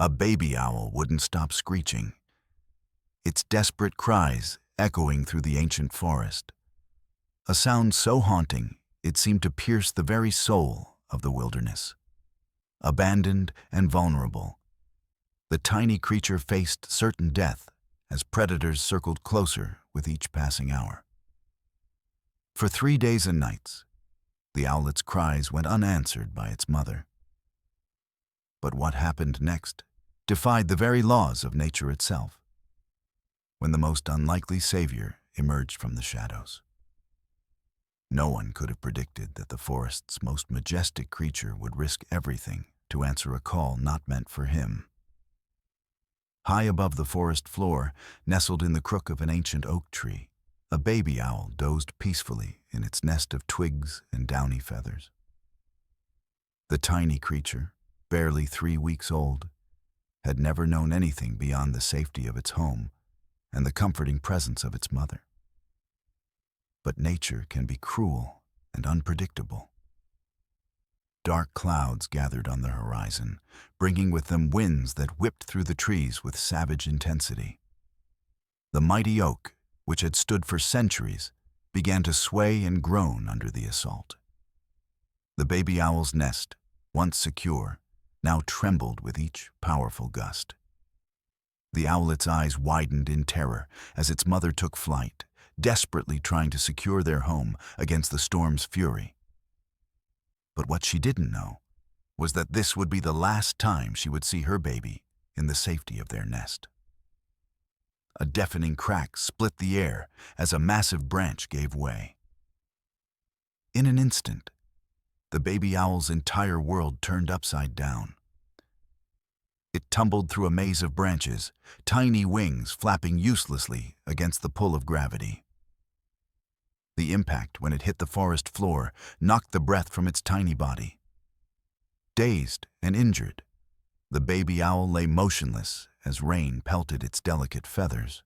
A baby owl wouldn't stop screeching, its desperate cries echoing through the ancient forest. A sound so haunting, it seemed to pierce the very soul of the wilderness. Abandoned and vulnerable, the tiny creature faced certain death as predators circled closer with each passing hour. For 3 days and nights, the owlet's cries went unanswered by its mother. But what happened next defied the very laws of nature itself, when the most unlikely savior emerged from the shadows. No one could have predicted that the forest's most majestic creature would risk everything to answer a call not meant for him. High above the forest floor, nestled in the crook of an ancient oak tree, a baby owl dozed peacefully in its nest of twigs and downy feathers. The tiny creature, barely 3 weeks old, had never known anything beyond the safety of its home and the comforting presence of its mother. But nature can be cruel and unpredictable. Dark clouds gathered on the horizon, bringing with them winds that whipped through the trees with savage intensity. The mighty oak, which had stood for centuries, began to sway and groan under the assault. The baby owl's nest, once secure, now trembled with each powerful gust. The owlet's eyes widened in terror as its mother took flight, desperately trying to secure their home against the storm's fury. But what she didn't know was that this would be the last time she would see her baby in the safety of their nest. A deafening crack split the air as a massive branch gave way. In an instant, the baby owl's entire world turned upside down. It tumbled through a maze of branches, tiny wings flapping uselessly against the pull of gravity. The impact when it hit the forest floor knocked the breath from its tiny body. Dazed and injured, the baby owl lay motionless as rain pelted its delicate feathers.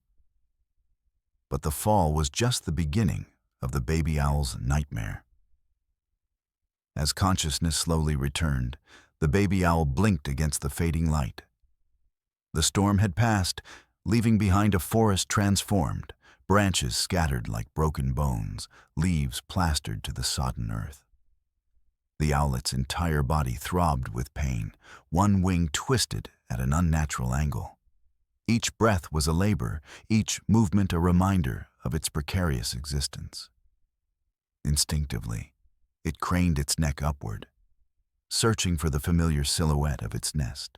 But the fall was just the beginning of the baby owl's nightmare. As consciousness slowly returned, the baby owl blinked against the fading light. The storm had passed, leaving behind a forest transformed, branches scattered like broken bones, leaves plastered to the sodden earth. The owlet's entire body throbbed with pain, one wing twisted at an unnatural angle. Each breath was a labor, each movement a reminder of its precarious existence. Instinctively, it craned its neck upward, searching for the familiar silhouette of its nest.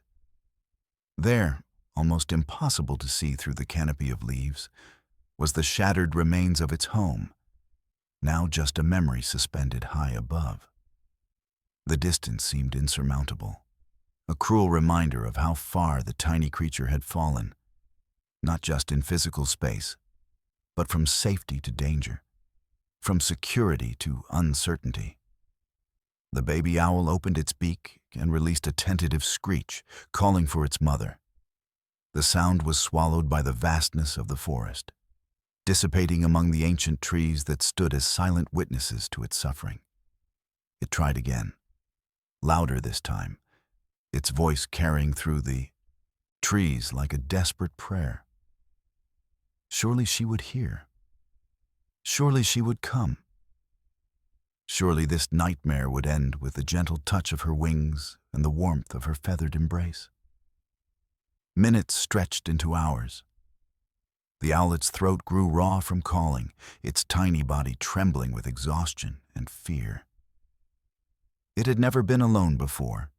There, almost impossible to see through the canopy of leaves, was the shattered remains of its home, now just a memory suspended high above. The distance seemed insurmountable, a cruel reminder of how far the tiny creature had fallen, not just in physical space, but from safety to danger, from security to uncertainty. The baby owl opened its beak and released a tentative screech, calling for its mother. The sound was swallowed by the vastness of the forest, dissipating among the ancient trees that stood as silent witnesses to its suffering. It tried again, louder this time, its voice carrying through the trees like a desperate prayer. Surely she would hear. Surely she would come. Surely this nightmare would end with the gentle touch of her wings and the warmth of her feathered embrace. Minutes stretched into hours. The owlet's throat grew raw from calling, its tiny body trembling with exhaustion and fear. It had never been alone before,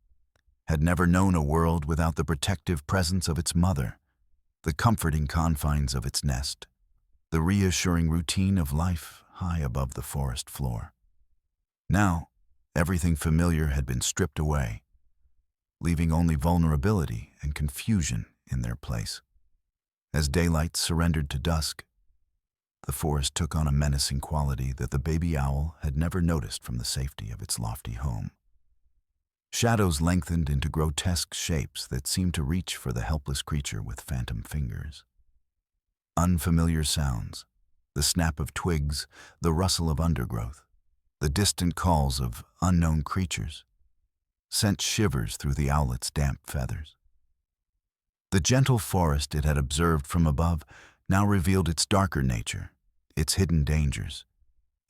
had never known a world without the protective presence of its mother, the comforting confines of its nest, the reassuring routine of life high above the forest floor. Now, everything familiar had been stripped away, leaving only vulnerability and confusion in their place. As daylight surrendered to dusk, the forest took on a menacing quality that the baby owl had never noticed from the safety of its lofty home. Shadows lengthened into grotesque shapes that seemed to reach for the helpless creature with phantom fingers. Unfamiliar sounds, the snap of twigs, the rustle of undergrowth, the distant calls of unknown creatures, sent shivers through the owlet's damp feathers. The gentle forest it had observed from above now revealed its darker nature, its hidden dangers,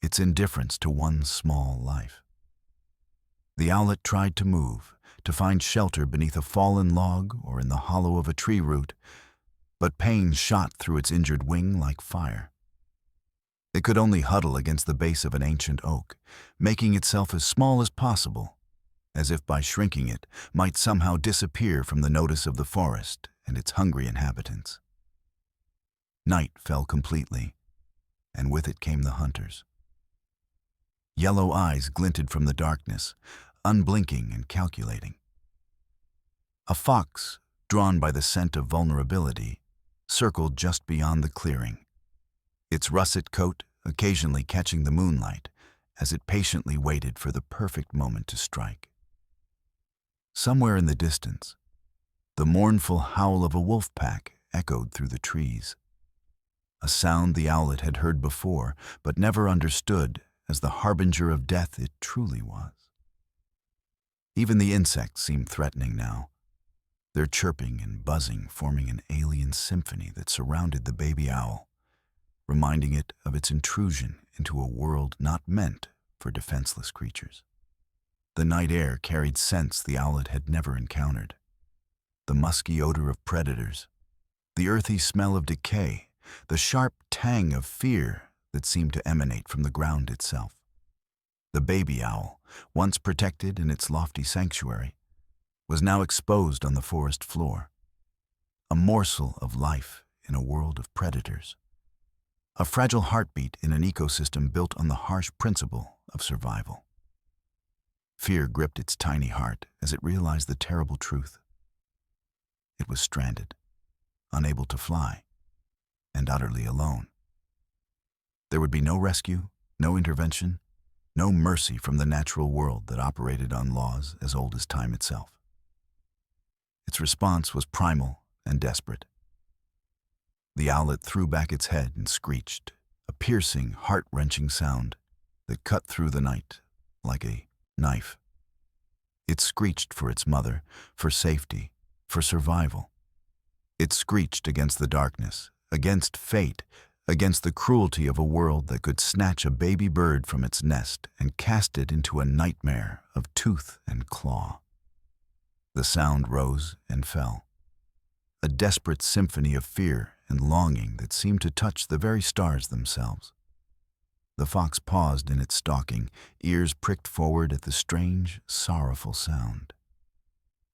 its indifference to one small life. The owlet tried to move, to find shelter beneath a fallen log or in the hollow of a tree root, but pain shot through its injured wing like fire. It could only huddle against the base of an ancient oak, making itself as small as possible, as if by shrinking it might somehow disappear from the notice of the forest and its hungry inhabitants. Night fell completely, and with it came the hunters. Yellow eyes glinted from the darkness, unblinking and calculating. A fox, drawn by the scent of vulnerability, circled just beyond the clearing, its russet coat occasionally catching the moonlight as it patiently waited for the perfect moment to strike. Somewhere in the distance, the mournful howl of a wolf pack echoed through the trees, a sound the owlet had heard before but never understood as the harbinger of death it truly was. Even the insects seemed threatening now, their chirping and buzzing forming an alien symphony that surrounded the baby owl, reminding it of its intrusion into a world not meant for defenseless creatures. The night air carried scents the owlet had never encountered. The musky odor of predators, the earthy smell of decay, the sharp tang of fear that seemed to emanate from the ground itself. The baby owl, once protected in its lofty sanctuary, was now exposed on the forest floor, a morsel of life in a world of predators, a fragile heartbeat in an ecosystem built on the harsh principle of survival. Fear gripped its tiny heart as it realized the terrible truth. It was stranded, unable to fly, and utterly alone. There would be no rescue, no intervention, no mercy from the natural world that operated on laws as old as time itself. Its response was primal and desperate. The owlet threw back its head and screeched, a piercing, heart-wrenching sound that cut through the night like a knife. It screeched for its mother, for safety, for survival. It screeched against the darkness, against fate, against the cruelty of a world that could snatch a baby bird from its nest and cast it into a nightmare of tooth and claw. The sound rose and fell, a desperate symphony of fear and longing that seemed to touch the very stars themselves. The fox paused in its stalking, ears pricked forward at the strange, sorrowful sound.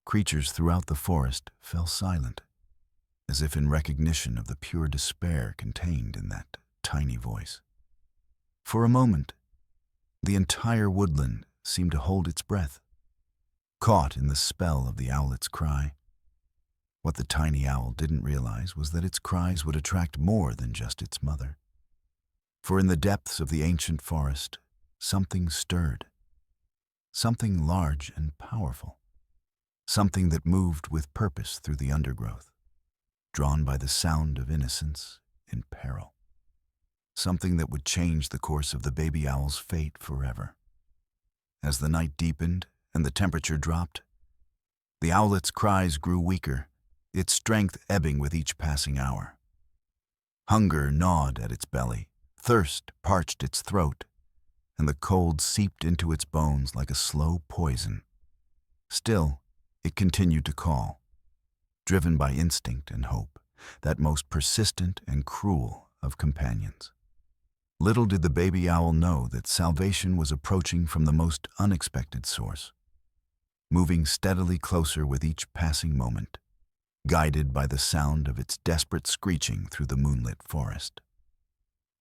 Creatures throughout the forest fell silent, as if in recognition of the pure despair contained in that tiny voice. For a moment, the entire woodland seemed to hold its breath, caught in the spell of the owlet's cry. What the tiny owl didn't realize was that its cries would attract more than just its mother. For in the depths of the ancient forest, something stirred, something large and powerful, something that moved with purpose through the undergrowth, drawn by the sound of innocence in peril, something that would change the course of the baby owl's fate forever. As the night deepened and the temperature dropped, the owlet's cries grew weaker, its strength ebbing with each passing hour. Hunger gnawed at its belly, thirst parched its throat, and the cold seeped into its bones like a slow poison. Still, it continued to call, driven by instinct and hope, that most persistent and cruel of companions. Little did the baby owl know that salvation was approaching from the most unexpected source, moving steadily closer with each passing moment, guided by the sound of its desperate screeching through the moonlit forest.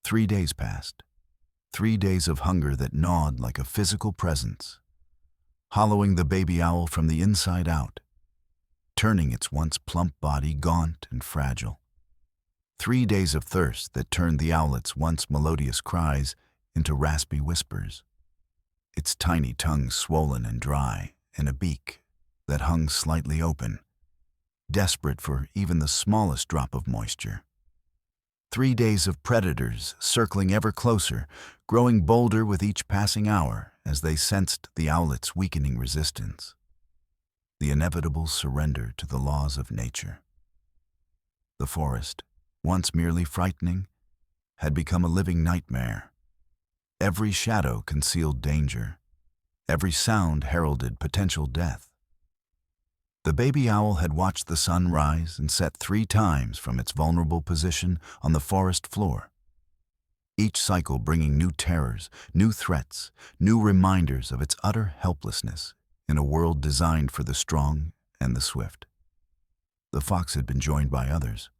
3 days passed, 3 days of hunger that gnawed like a physical presence, hollowing the baby owl from the inside out, turning its once plump body gaunt and fragile. 3 days of thirst that turned the owlet's once melodious cries into raspy whispers, its tiny tongue swollen and dry, and a beak that hung slightly open, desperate for even the smallest drop of moisture. 3 days of predators circling ever closer, growing bolder with each passing hour as they sensed the owlet's weakening resistance, the inevitable surrender to the laws of nature. The forest, once merely frightening, had become a living nightmare. Every shadow concealed danger. Every sound heralded potential death. The baby owl had watched the sun rise and set 3 times from its vulnerable position on the forest floor, each cycle bringing new terrors, new threats, new reminders of its utter helplessness in a world designed for the strong and the swift. The fox had been joined by others,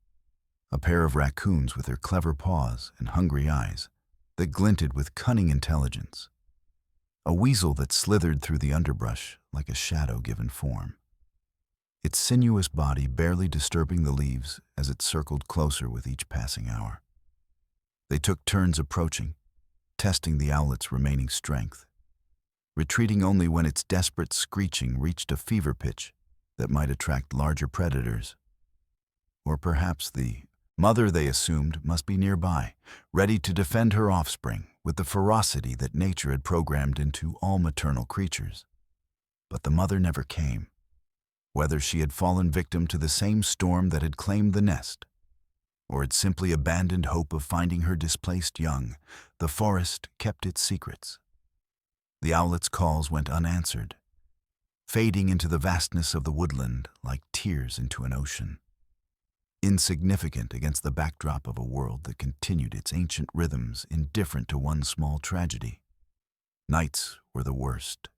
a pair of raccoons with their clever paws and hungry eyes that glinted with cunning intelligence, a weasel that slithered through the underbrush like a shadow given form, its sinuous body barely disturbing the leaves as it circled closer with each passing hour. They took turns approaching, testing the owlet's remaining strength, retreating only when its desperate screeching reached a fever pitch that might attract larger predators. Or perhaps the mother they assumed must be nearby, ready to defend her offspring with the ferocity that nature had programmed into all maternal creatures. But the mother never came. Whether she had fallen victim to the same storm that had claimed the nest, or had simply abandoned hope of finding her displaced young, the forest kept its secrets. The owlet's calls went unanswered, fading into the vastness of the woodland like tears into an ocean, insignificant against the backdrop of a world that continued its ancient rhythms indifferent to one small tragedy. Nights were the worst.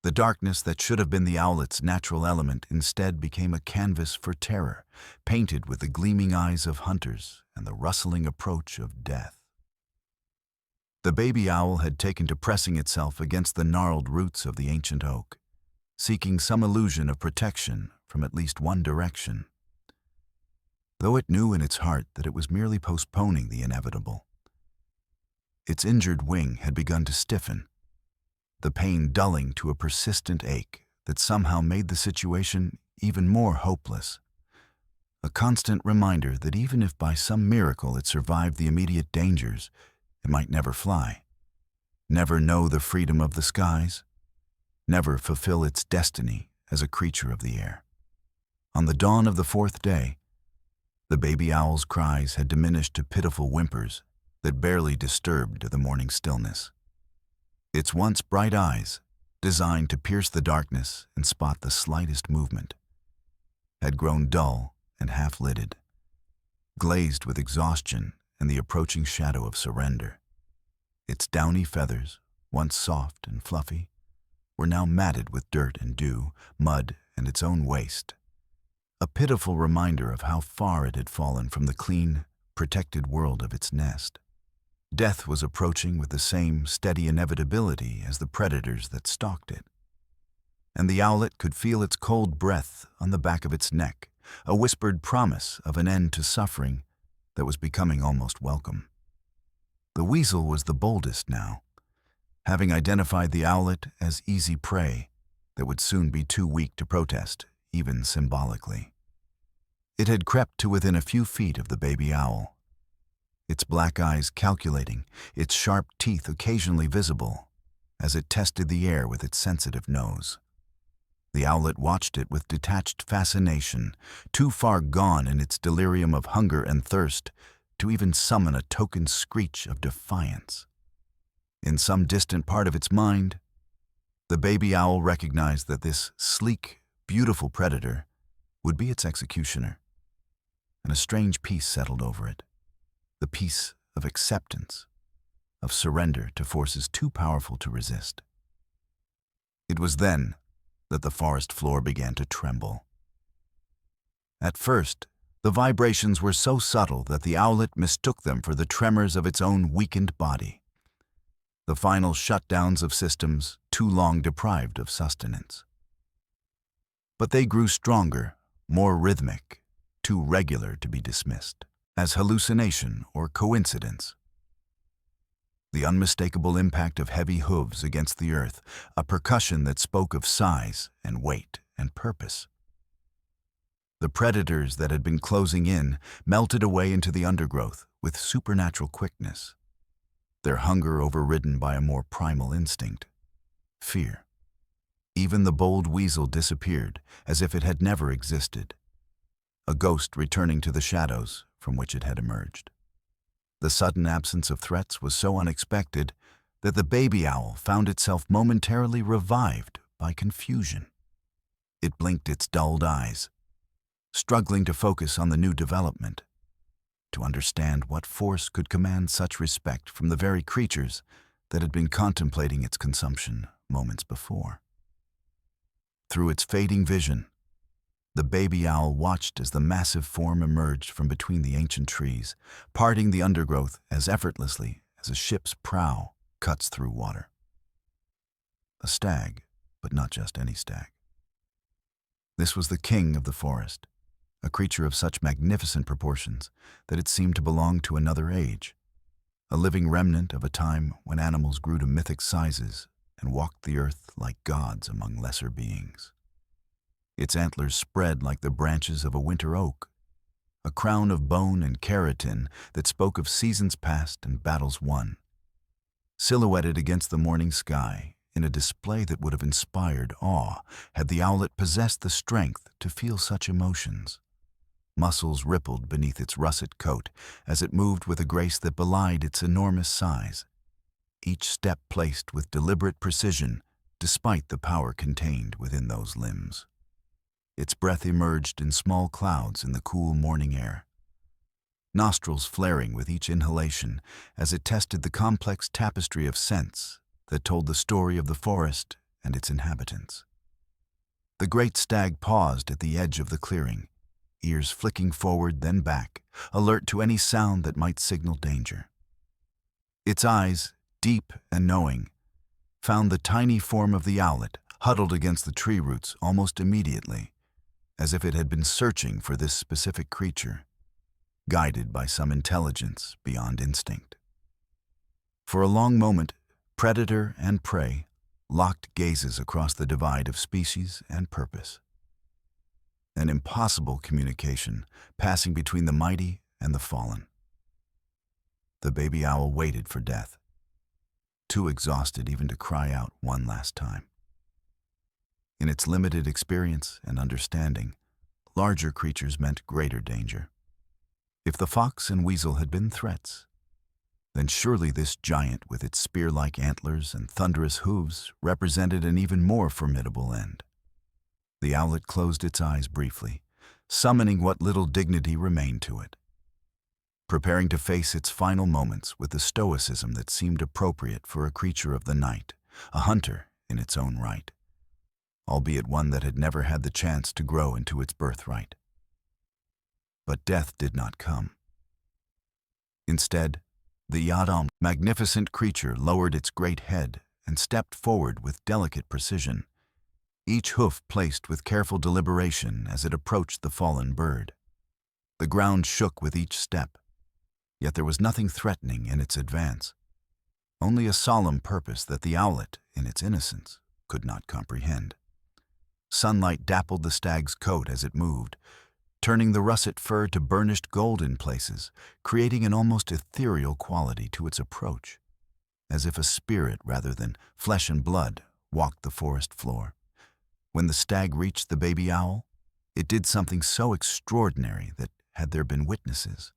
The darkness that should have been the owlet's natural element instead became a canvas for terror, painted with the gleaming eyes of hunters and the rustling approach of death. The baby owl had taken to pressing itself against the gnarled roots of the ancient oak, seeking some illusion of protection from at least one direction, though it knew in its heart that it was merely postponing the inevitable. Its injured wing had begun to stiffen, the pain dulling to a persistent ache that somehow made the situation even more hopeless. A constant reminder that even if by some miracle it survived the immediate dangers, it might never fly, never know the freedom of the skies, never fulfill its destiny as a creature of the air. On the dawn of the 4th day, the baby owl's cries had diminished to pitiful whimpers that barely disturbed the morning stillness. Its once bright eyes, designed to pierce the darkness and spot the slightest movement, had grown dull and half-lidded, glazed with exhaustion and the approaching shadow of surrender. Its downy feathers, once soft and fluffy, were now matted with dirt and dew, mud, and its own waste, a pitiful reminder of how far it had fallen from the clean, protected world of its nest. Death was approaching with the same steady inevitability as the predators that stalked it. And the owlet could feel its cold breath on the back of its neck, a whispered promise of an end to suffering that was becoming almost welcome. The weasel was the boldest now, having identified the owlet as easy prey that would soon be too weak to protest, even symbolically. It had crept to within a few feet of the baby owl, its black eyes calculating, its sharp teeth occasionally visible, as it tested the air with its sensitive nose. The owlet watched it with detached fascination, too far gone in its delirium of hunger and thirst to even summon a token screech of defiance. In some distant part of its mind, the baby owl recognized that this sleek, beautiful predator would be its executioner, and a strange peace settled over it. The peace of acceptance, of surrender to forces too powerful to resist. It was then that the forest floor began to tremble. At first, the vibrations were so subtle that the owlet mistook them for the tremors of its own weakened body, the final shutdowns of systems too long deprived of sustenance. But they grew stronger, more rhythmic, too regular to be dismissed as hallucination or coincidence. The unmistakable impact of heavy hooves against the earth, a percussion that spoke of size and weight and purpose. The predators that had been closing in melted away into the undergrowth with supernatural quickness, their hunger overridden by a more primal instinct, fear. Even the bold weasel disappeared as if it had never existed. a ghost returning to the shadows from which it had emerged. The sudden absence of threats was so unexpected that the baby owl found itself momentarily revived by confusion. It blinked its dulled eyes, struggling to focus on the new development, to understand what force could command such respect from the very creatures that had been contemplating its consumption moments before. Through its fading vision, the baby owl watched as the massive form emerged from between the ancient trees, parting the undergrowth as effortlessly as a ship's prow cuts through water. A stag, but not just any stag. This was the king of the forest, a creature of such magnificent proportions that it seemed to belong to another age, a living remnant of a time when animals grew to mythic sizes and walked the earth like gods among lesser beings. Its antlers spread like the branches of a winter oak, a crown of bone and keratin that spoke of seasons past and battles won. Silhouetted against the morning sky, in a display that would have inspired awe had the owlet possessed the strength to feel such emotions. Muscles rippled beneath its russet coat as it moved with a grace that belied its enormous size, each step placed with deliberate precision despite the power contained within those limbs. Its breath emerged in small clouds in the cool morning air, nostrils flaring with each inhalation as it tested the complex tapestry of scents that told the story of the forest and its inhabitants. The great stag paused at the edge of the clearing, ears flicking forward then back, alert to any sound that might signal danger. Its eyes, deep and knowing, found the tiny form of the owlet huddled against the tree roots almost immediately, as if it had been searching for this specific creature, guided by some intelligence beyond instinct. For a long moment, predator and prey locked gazes across the divide of species and purpose. An impossible communication passing between the mighty and the fallen. The baby owl waited for death, too exhausted even to cry out one last time. In its limited experience and understanding, larger creatures meant greater danger. If the fox and weasel had been threats, then surely this giant with its spear-like antlers and thunderous hooves represented an even more formidable end. The owlet closed its eyes briefly, summoning what little dignity remained to it, preparing to face its final moments with the stoicism that seemed appropriate for a creature of the night, a hunter in its own right, albeit one that had never had the chance to grow into its birthright. But death did not come. Instead, the Yadam, magnificent creature, lowered its great head and stepped forward with delicate precision, each hoof placed with careful deliberation as it approached the fallen bird. The ground shook with each step, yet there was nothing threatening in its advance, only a solemn purpose that the owlet, in its innocence, could not comprehend. Sunlight dappled the stag's coat as it moved, turning the russet fur to burnished gold in places, creating an almost ethereal quality to its approach, as if a spirit rather than flesh and blood walked the forest floor. When the stag reached the baby owl, it did something so extraordinary that, had there been witnesses,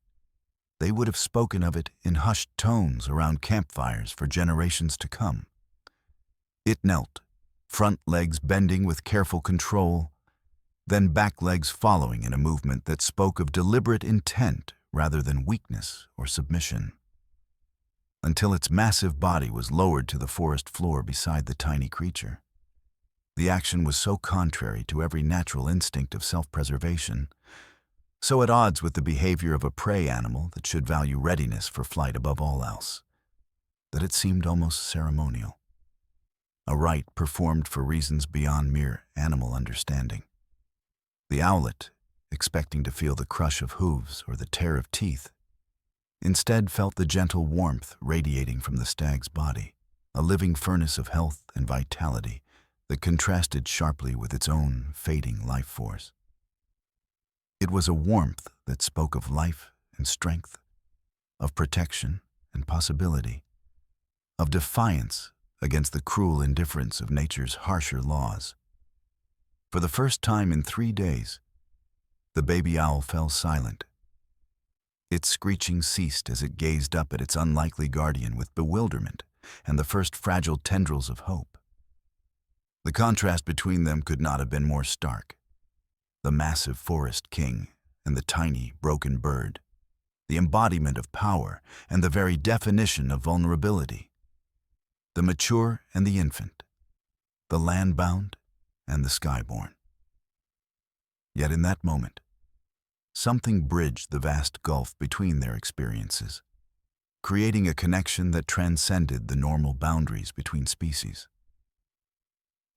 they would have spoken of it in hushed tones around campfires for generations to come. It knelt, front legs bending with careful control, then back legs following in a movement that spoke of deliberate intent rather than weakness or submission, until its massive body was lowered to the forest floor beside the tiny creature. The action was so contrary to every natural instinct of self-preservation, so at odds with the behavior of a prey animal that should value readiness for flight above all else, that it seemed almost ceremonial, a rite performed for reasons beyond mere animal understanding. The owlet, expecting to feel the crush of hooves or the tear of teeth, instead felt the gentle warmth radiating from the stag's body, a living furnace of health and vitality that contrasted sharply with its own fading life force. It was a warmth that spoke of life and strength, of protection and possibility, of defiance against the cruel indifference of nature's harsher laws. For the first time in 3 days, The baby owl fell silent. Its screeching ceased as it gazed up at its unlikely guardian with bewilderment and the first fragile tendrils of hope. The contrast between them could not have been more stark. The massive forest king and the tiny, broken bird, the embodiment of power and the very definition of vulnerability. The mature and the infant, the land-bound and the sky-born. Yet in that moment, something bridged the vast gulf between their experiences, creating a connection that transcended the normal boundaries between species.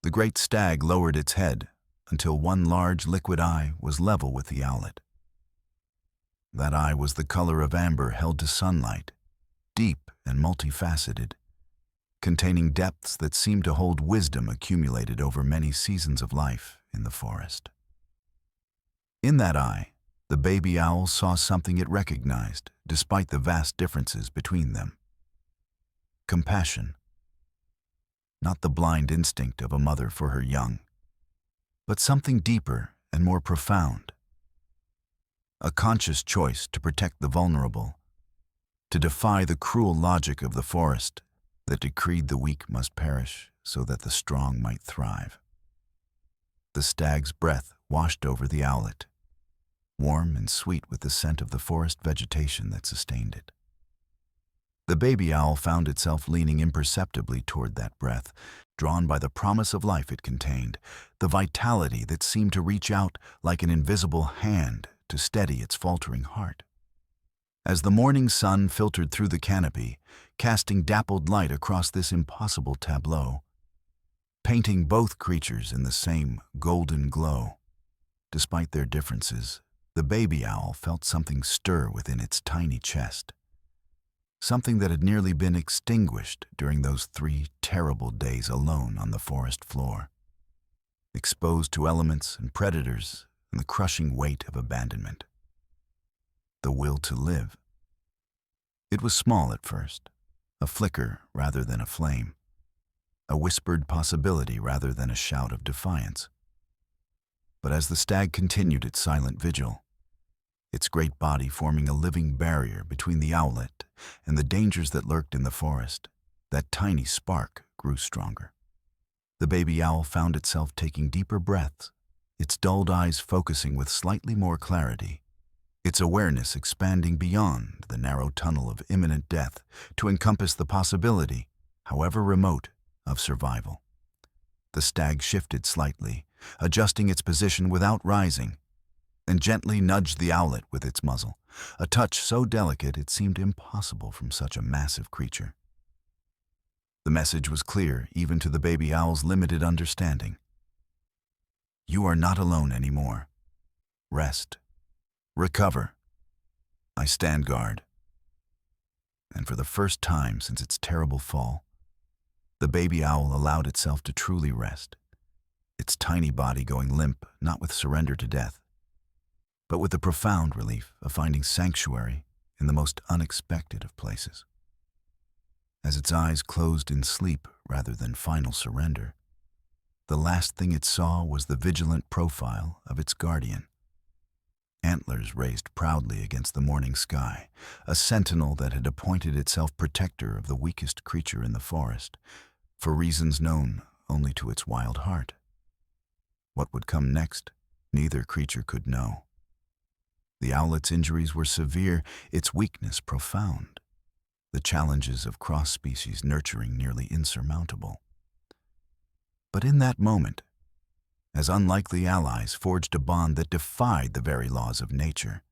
The great stag lowered its head until one large liquid eye was level with the owlet. That eye was the color of amber held to sunlight, deep and multifaceted, containing depths that seemed to hold wisdom accumulated over many seasons of life in the forest. In that eye, the baby owl saw something it recognized, despite the vast differences between them. Compassion. Not the blind instinct of a mother for her young, but something deeper and more profound. A conscious choice to protect the vulnerable, to defy the cruel logic of the forest that decreed the weak must perish so that the strong might thrive. The stag's breath washed over the owlet, warm and sweet with the scent of the forest vegetation that sustained it. The baby owl found itself leaning imperceptibly toward that breath, drawn by the promise of life it contained, the vitality that seemed to reach out like an invisible hand to steady its faltering heart. As the morning sun filtered through the canopy, casting dappled light across this impossible tableau, painting both creatures in the same golden glow, despite their differences, the baby owl felt something stir within its tiny chest. Something that had nearly been extinguished during those 3 terrible days alone on the forest floor, exposed to elements and predators and the crushing weight of abandonment. The will to live. It was small at first, a flicker rather than a flame, a whispered possibility rather than a shout of defiance. But as the stag continued its silent vigil, its great body forming a living barrier between the owlet and the dangers that lurked in the forest, that tiny spark grew stronger. The baby owl found itself taking deeper breaths, its dulled eyes focusing with slightly more clarity, its awareness expanding beyond the narrow tunnel of imminent death to encompass the possibility, however remote, of survival. The stag shifted slightly, adjusting its position without rising, and gently nudged the owlet with its muzzle, a touch so delicate it seemed impossible from such a massive creature. The message was clear even to the baby owl's limited understanding. You are not alone anymore. Rest. Recover. I stand guard. And for the first time since its terrible fall, the baby owl allowed itself to truly rest, its tiny body going limp not with surrender to death, but with the profound relief of finding sanctuary in the most unexpected of places. As its eyes closed in sleep rather than final surrender, the last thing it saw was the vigilant profile of its guardian. Antlers raised proudly against the morning sky, a sentinel that had appointed itself protector of the weakest creature in the forest, for reasons known only to its wild heart. What would come next, neither creature could know. The owlet's injuries were severe, its weakness profound, the challenges of cross-species nurturing nearly insurmountable. But in that moment, as unlikely allies forged a bond that defied the very laws of nature,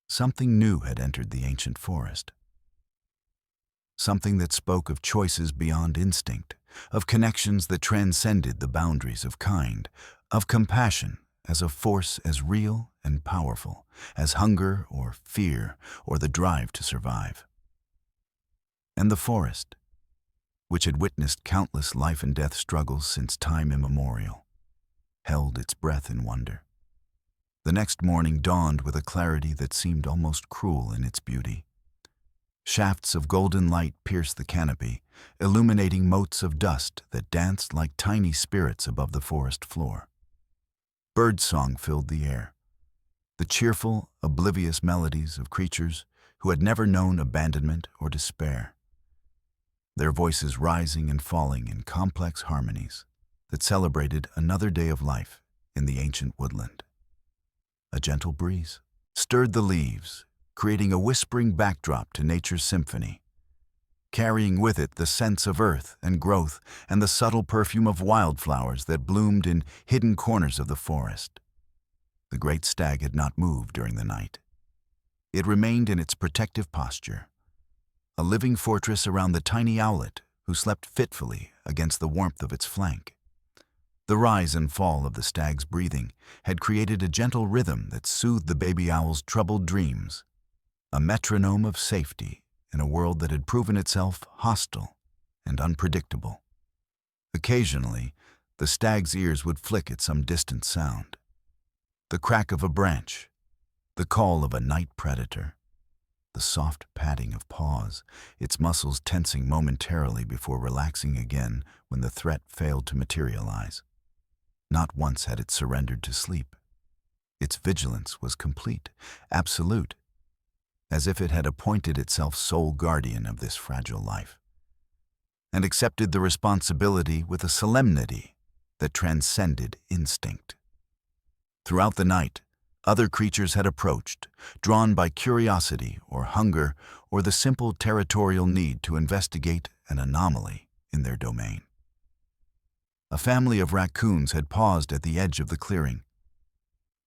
something new had entered the ancient forest. Something that spoke of choices beyond instinct, of connections that transcended the boundaries of kind, of compassion as a force as real and powerful as hunger or fear or the drive to survive. And the forest, which had witnessed countless life and death struggles since time immemorial, held its breath in wonder. The next morning dawned with a clarity that seemed almost cruel in its beauty. Shafts of golden light pierced the canopy, illuminating motes of dust that danced like tiny spirits above the forest floor. Birdsong filled the air, the cheerful, oblivious melodies of creatures who had never known abandonment or despair, their voices rising and falling in complex harmonies that celebrated another day of life in the ancient woodland. A gentle breeze stirred the leaves, creating a whispering backdrop to nature's symphony, carrying with it the sense of earth and growth and the subtle perfume of wildflowers that bloomed in hidden corners of the forest. The great stag had not moved during the night. It remained in its protective posture, a living fortress around the tiny owlet who slept fitfully against the warmth of its flank. The rise and fall of the stag's breathing had created a gentle rhythm that soothed the baby owl's troubled dreams, a metronome of safety in a world that had proven itself hostile and unpredictable. Occasionally, the stag's ears would flick at some distant sound. The crack of a branch, the call of a night predator, the soft padding of paws, its muscles tensing momentarily before relaxing again when the threat failed to materialize. Not once had it surrendered to sleep. Its vigilance was complete, absolute, as if it had appointed itself sole guardian of this fragile life, and accepted the responsibility with a solemnity that transcended instinct. Throughout the night, other creatures had approached, drawn by curiosity or hunger or the simple territorial need to investigate an anomaly in their domain. A family of raccoons had paused at the edge of the clearing,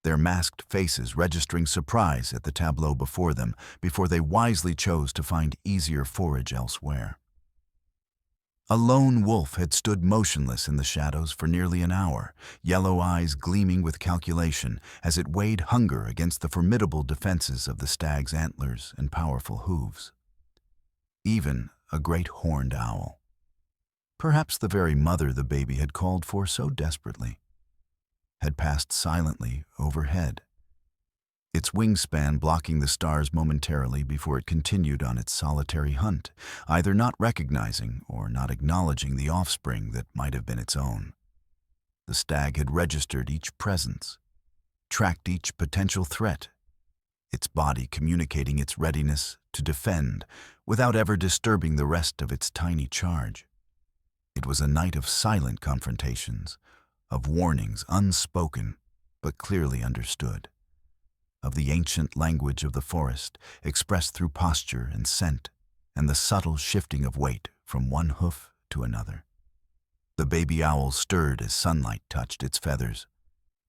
their masked faces registering surprise at the tableau before them before they wisely chose to find easier forage elsewhere. A lone wolf had stood motionless in the shadows for nearly an hour, yellow eyes gleaming with calculation as it weighed hunger against the formidable defenses of the stag's antlers and powerful hooves. Even a great horned owl, perhaps the very mother the baby had called for so desperately, had passed silently overhead, its wingspan blocking the stars momentarily before it continued on its solitary hunt, either not recognizing or not acknowledging the offspring that might have been its own. The stag had registered each presence, tracked each potential threat, its body communicating its readiness to defend without ever disturbing the rest of its tiny charge. It was a night of silent confrontations, of warnings unspoken but clearly understood, of the ancient language of the forest expressed through posture and scent and the subtle shifting of weight from one hoof to another. The baby owl stirred as sunlight touched its feathers,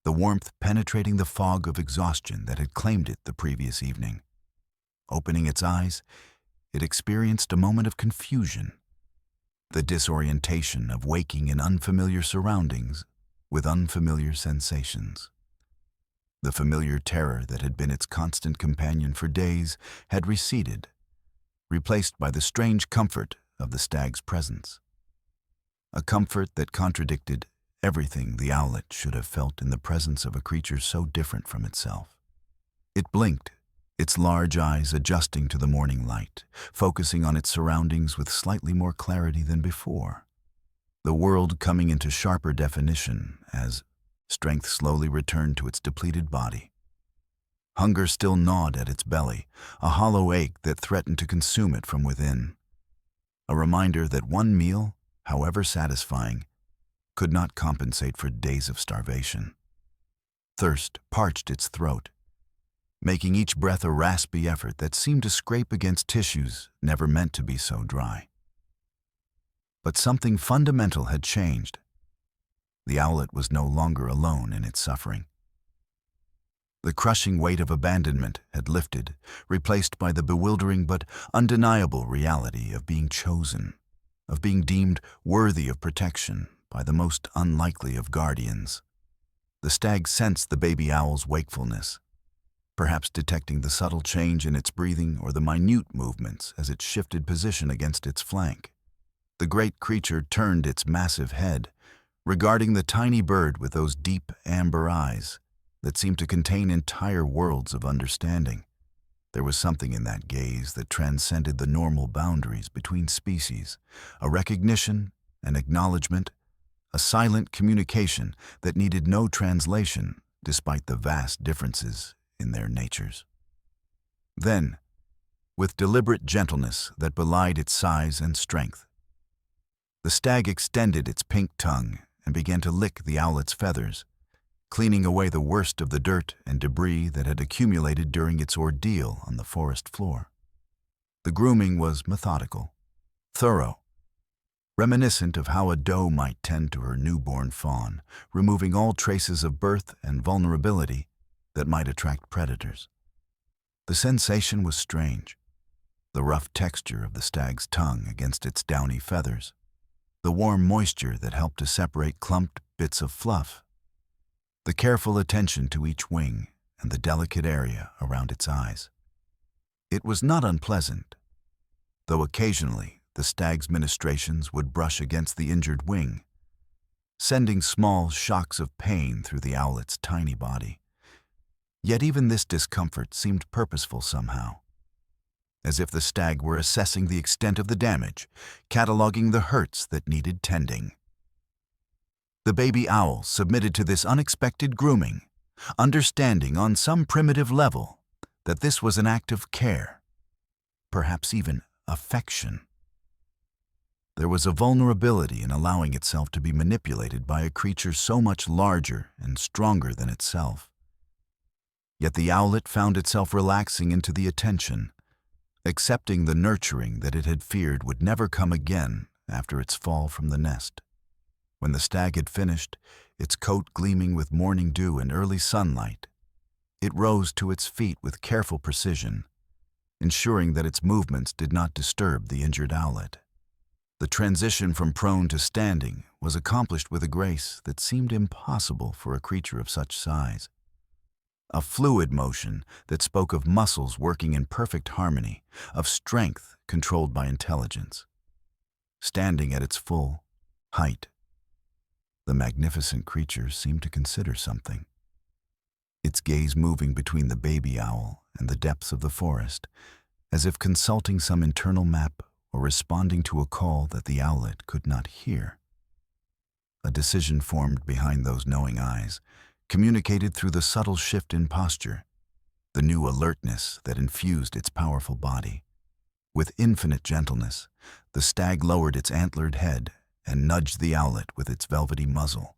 the warmth penetrating the fog of exhaustion that had claimed it the previous evening. Opening its eyes, it experienced a moment of confusion, the disorientation of waking in unfamiliar surroundings with unfamiliar sensations. The familiar terror that had been its constant companion for days had receded, replaced by the strange comfort of the stag's presence. A comfort that contradicted everything the owlet should have felt in the presence of a creature so different from itself. It blinked, its large eyes adjusting to the morning light, focusing on its surroundings with slightly more clarity than before, the world coming into sharper definition as strength slowly returned to its depleted body. Hunger still gnawed at its belly, a hollow ache that threatened to consume it from within, a reminder that one meal, however satisfying, could not compensate for days of starvation. Thirst parched its throat, making each breath a raspy effort that seemed to scrape against tissues never meant to be so dry. But something fundamental had changed. The owlet was no longer alone in its suffering. The crushing weight of abandonment had lifted, replaced by the bewildering but undeniable reality of being chosen, of being deemed worthy of protection by the most unlikely of guardians. The stag sensed the baby owl's wakefulness, perhaps detecting the subtle change in its breathing or the minute movements as it shifted position against its flank. The great creature turned its massive head, regarding the tiny bird with those deep amber eyes that seemed to contain entire worlds of understanding. There was something in that gaze that transcended the normal boundaries between species, a recognition, an acknowledgement, a silent communication that needed no translation despite the vast differences in their natures. Then, with deliberate gentleness that belied its size and strength, the stag extended its pink tongue and began to lick the owlet's feathers, cleaning away the worst of the dirt and debris that had accumulated during its ordeal on the forest floor. The grooming was methodical, thorough, reminiscent of how a doe might tend to her newborn fawn, removing all traces of birth and vulnerability that might attract predators. The sensation was strange. The rough texture of the stag's tongue against its downy feathers, the warm moisture that helped to separate clumped bits of fluff, the careful attention to each wing and the delicate area around its eyes. It was not unpleasant, though occasionally the stag's ministrations would brush against the injured wing, sending small shocks of pain through the owlet's tiny body. Yet even this discomfort seemed purposeful somehow, as if the stag were assessing the extent of the damage, cataloging the hurts that needed tending. The baby owl submitted to this unexpected grooming, understanding on some primitive level that this was an act of care, perhaps even affection. There was a vulnerability in allowing itself to be manipulated by a creature so much larger and stronger than itself. Yet the owlet found itself relaxing into the attention, accepting the nurturing that it had feared would never come again after its fall from the nest. When the stag had finished, its coat gleaming with morning dew and early sunlight, it rose to its feet with careful precision, ensuring that its movements did not disturb the injured owlet. The transition from prone to standing was accomplished with a grace that seemed impossible for a creature of such size. A fluid motion that spoke of muscles working in perfect harmony, of strength controlled by intelligence. Standing at its full height, the magnificent creature seemed to consider something, its gaze moving between the baby owl and the depths of the forest, as if consulting some internal map or responding to a call that the owlet could not hear. A decision formed behind those knowing eyes, communicated through the subtle shift in posture, the new alertness that infused its powerful body. With infinite gentleness, the stag lowered its antlered head and nudged the owlet with its velvety muzzle,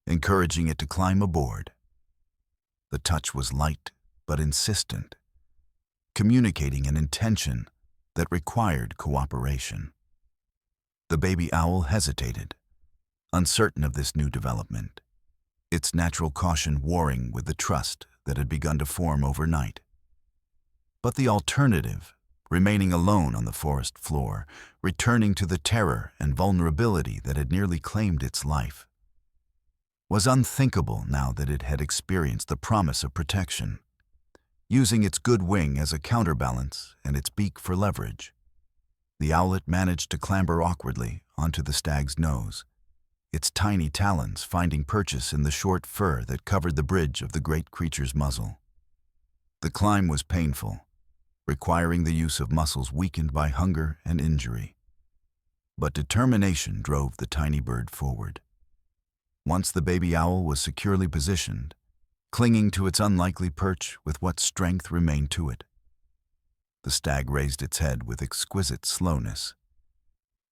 encouraging it to climb aboard. The touch was light but insistent, communicating an intention that required cooperation. The baby owl hesitated, uncertain of this new development, its natural caution warring with the trust that had begun to form overnight. But the alternative, remaining alone on the forest floor, returning to the terror and vulnerability that had nearly claimed its life, was unthinkable now that it had experienced the promise of protection. Using its good wing as a counterbalance and its beak for leverage, the owlet managed to clamber awkwardly onto the stag's nose, its tiny talons finding purchase in the short fur that covered the bridge of the great creature's muzzle. The climb was painful, requiring the use of muscles weakened by hunger and injury. But determination drove the tiny bird forward. Once the baby owl was securely positioned, clinging to its unlikely perch with what strength remained to it, the stag raised its head with exquisite slowness,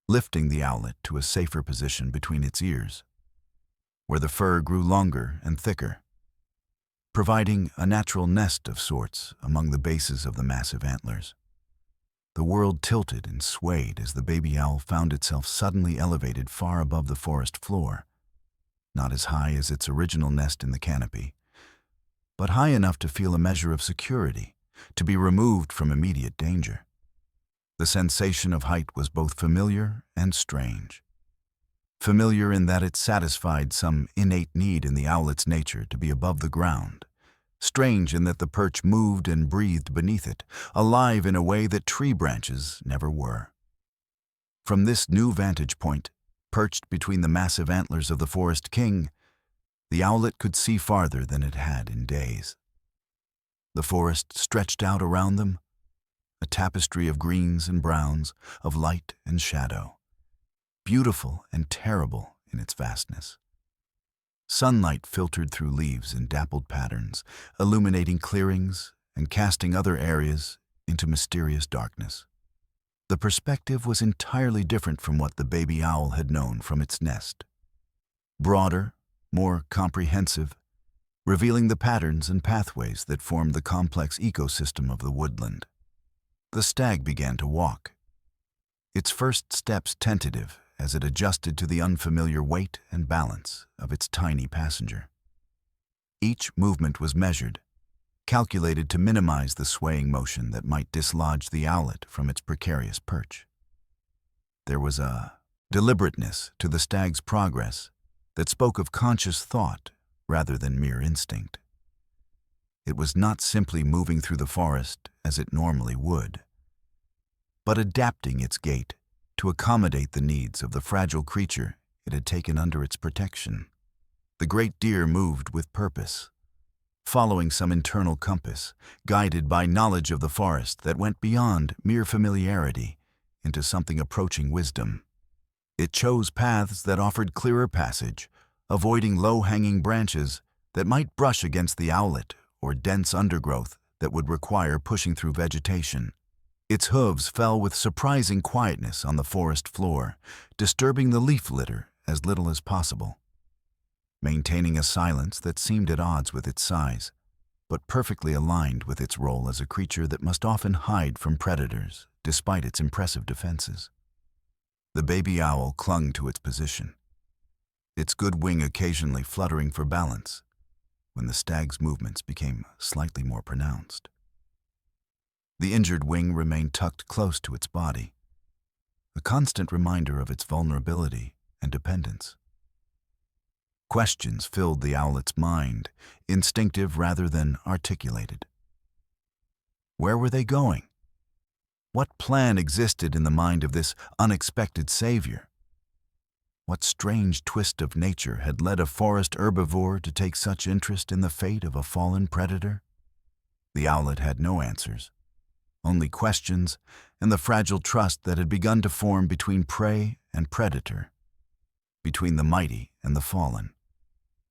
lifting the owlet to a safer position between its ears, where the fur grew longer and thicker, providing a natural nest of sorts among the bases of the massive antlers. The world tilted and swayed as the baby owl found itself suddenly elevated far above the forest floor, not as high as its original nest in the canopy, but high enough to feel a measure of security, to be removed from immediate danger. The sensation of height was both familiar and strange. Familiar in that it satisfied some innate need in the owlet's nature to be above the ground. Strange in that the perch moved and breathed beneath it, alive in a way that tree branches never were. From this new vantage point, perched between the massive antlers of the forest king, the owlet could see farther than it had in days. The forest stretched out around them, a tapestry of greens and browns, of light and shadow, beautiful and terrible in its vastness. Sunlight filtered through leaves in dappled patterns, illuminating clearings and casting other areas into mysterious darkness. The perspective was entirely different from what the baby owl had known from its nest. Broader, more comprehensive, revealing the patterns and pathways that formed the complex ecosystem of the woodland. The stag began to walk, its first steps tentative as it adjusted to the unfamiliar weight and balance of its tiny passenger. Each movement was measured, calculated to minimize the swaying motion that might dislodge the owlet from its precarious perch. There was a deliberateness to the stag's progress that spoke of conscious thought rather than mere instinct. It was not simply moving through the forest as it normally would, but adapting its gait to accommodate the needs of the fragile creature it had taken under its protection. The great deer moved with purpose, following some internal compass, guided by knowledge of the forest that went beyond mere familiarity into something approaching wisdom. It chose paths that offered clearer passage, avoiding low-hanging branches that might brush against the owlet or dense undergrowth that would require pushing through vegetation. Its hooves fell with surprising quietness on the forest floor, disturbing the leaf litter as little as possible, maintaining a silence that seemed at odds with its size, but perfectly aligned with its role as a creature that must often hide from predators despite its impressive defenses. The baby owl clung to its position, its good wing occasionally fluttering for balance when the stag's movements became slightly more pronounced. The injured wing remained tucked close to its body, a constant reminder of its vulnerability and dependence. Questions filled the owlet's mind, instinctive rather than articulated. Where were they going? What plan existed in the mind of this unexpected savior? What strange twist of nature had led a forest herbivore to take such interest in the fate of a fallen predator? The owlet had no answers, only questions and the fragile trust that had begun to form between prey and predator, between the mighty and the fallen,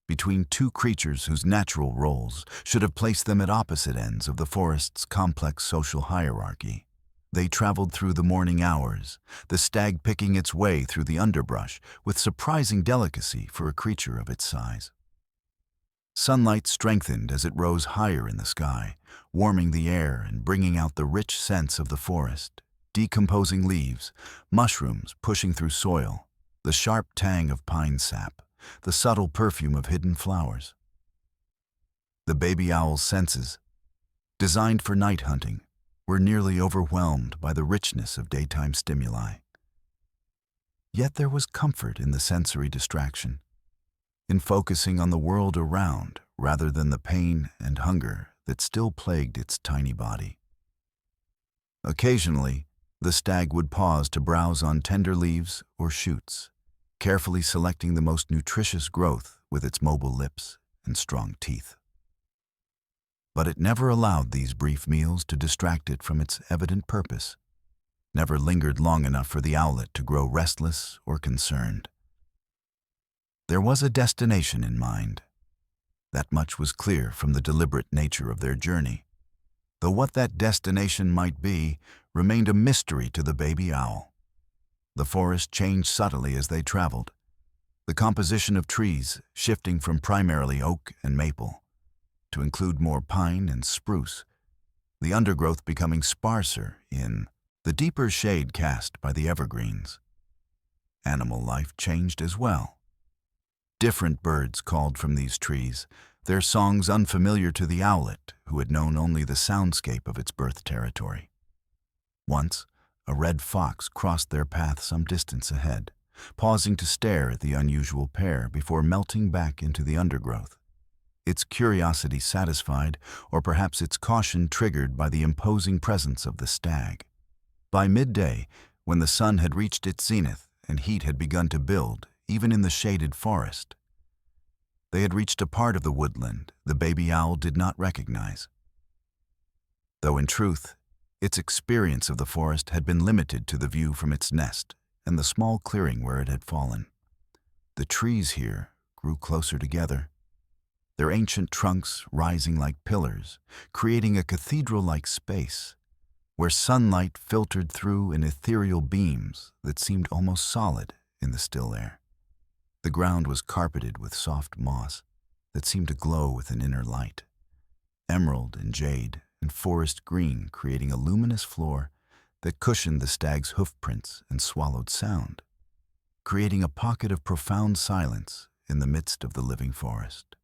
between two creatures whose natural roles should have placed them at opposite ends of the forest's complex social hierarchy. They traveled through the morning hours, the stag picking its way through the underbrush with surprising delicacy for a creature of its size. Sunlight strengthened as it rose higher in the sky, warming the air and bringing out the rich scents of the forest, decomposing leaves, mushrooms pushing through soil, the sharp tang of pine sap, the subtle perfume of hidden flowers. The baby owl's senses, designed for night hunting, were nearly overwhelmed by the richness of daytime stimuli. Yet there was comfort in the sensory distraction, in focusing on the world around rather than the pain and hunger that still plagued its tiny body. Occasionally, the stag would pause to browse on tender leaves or shoots, carefully selecting the most nutritious growth with its mobile lips and strong teeth. But it never allowed these brief meals to distract it from its evident purpose, never lingered long enough for the owlet to grow restless or concerned. There was a destination in mind. That much was clear from the deliberate nature of their journey, though what that destination might be remained a mystery to the baby owl. The forest changed subtly as they traveled, the composition of trees shifting from primarily oak and maple to include more pine and spruce, the undergrowth becoming sparser in the deeper shade cast by the evergreens. Animal life changed as well. Different birds called from these trees, their songs unfamiliar to the owlet, who had known only the soundscape of its birth territory. Once, a red fox crossed their path some distance ahead, pausing to stare at the unusual pair before melting back into the undergrowth, its curiosity satisfied, or perhaps its caution triggered by the imposing presence of the stag. By midday, when the sun had reached its zenith and heat had begun to build, even in the shaded forest, they had reached a part of the woodland the baby owl did not recognize. Though in truth, its experience of the forest had been limited to the view from its nest and the small clearing where it had fallen. The trees here, grew closer together, their ancient trunks rising like pillars, creating a cathedral-like space where sunlight filtered through in ethereal beams that seemed almost solid in the still air. The ground was carpeted with soft moss that seemed to glow with an inner light, emerald and jade and forest green creating a luminous floor that cushioned the stag's hoofprints and swallowed sound, creating a pocket of profound silence in the midst of the living forest.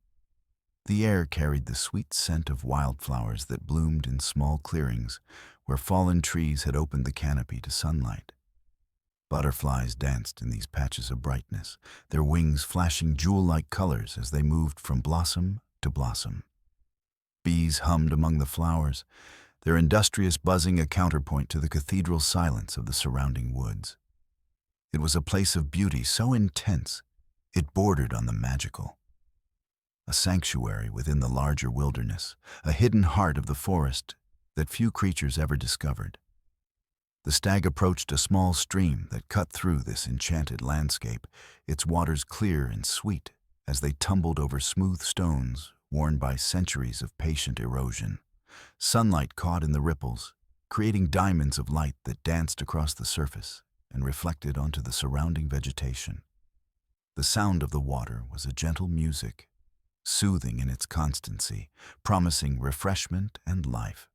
The air carried the sweet scent of wildflowers that bloomed in small clearings where fallen trees had opened the canopy to sunlight. Butterflies danced in these patches of brightness, their wings flashing jewel-like colors as they moved from blossom to blossom. Bees hummed among the flowers, their industrious buzzing a counterpoint to the cathedral silence of the surrounding woods. It was a place of beauty so intense it bordered on the magical. A sanctuary within the larger wilderness, a hidden heart of the forest that few creatures ever discovered. The stag approached a small stream that cut through this enchanted landscape, its waters clear and sweet as they tumbled over smooth stones worn by centuries of patient erosion. Sunlight caught in the ripples, creating diamonds of light that danced across the surface and reflected onto the surrounding vegetation. The sound of the water was a gentle music, soothing in its constancy, promising refreshment and life.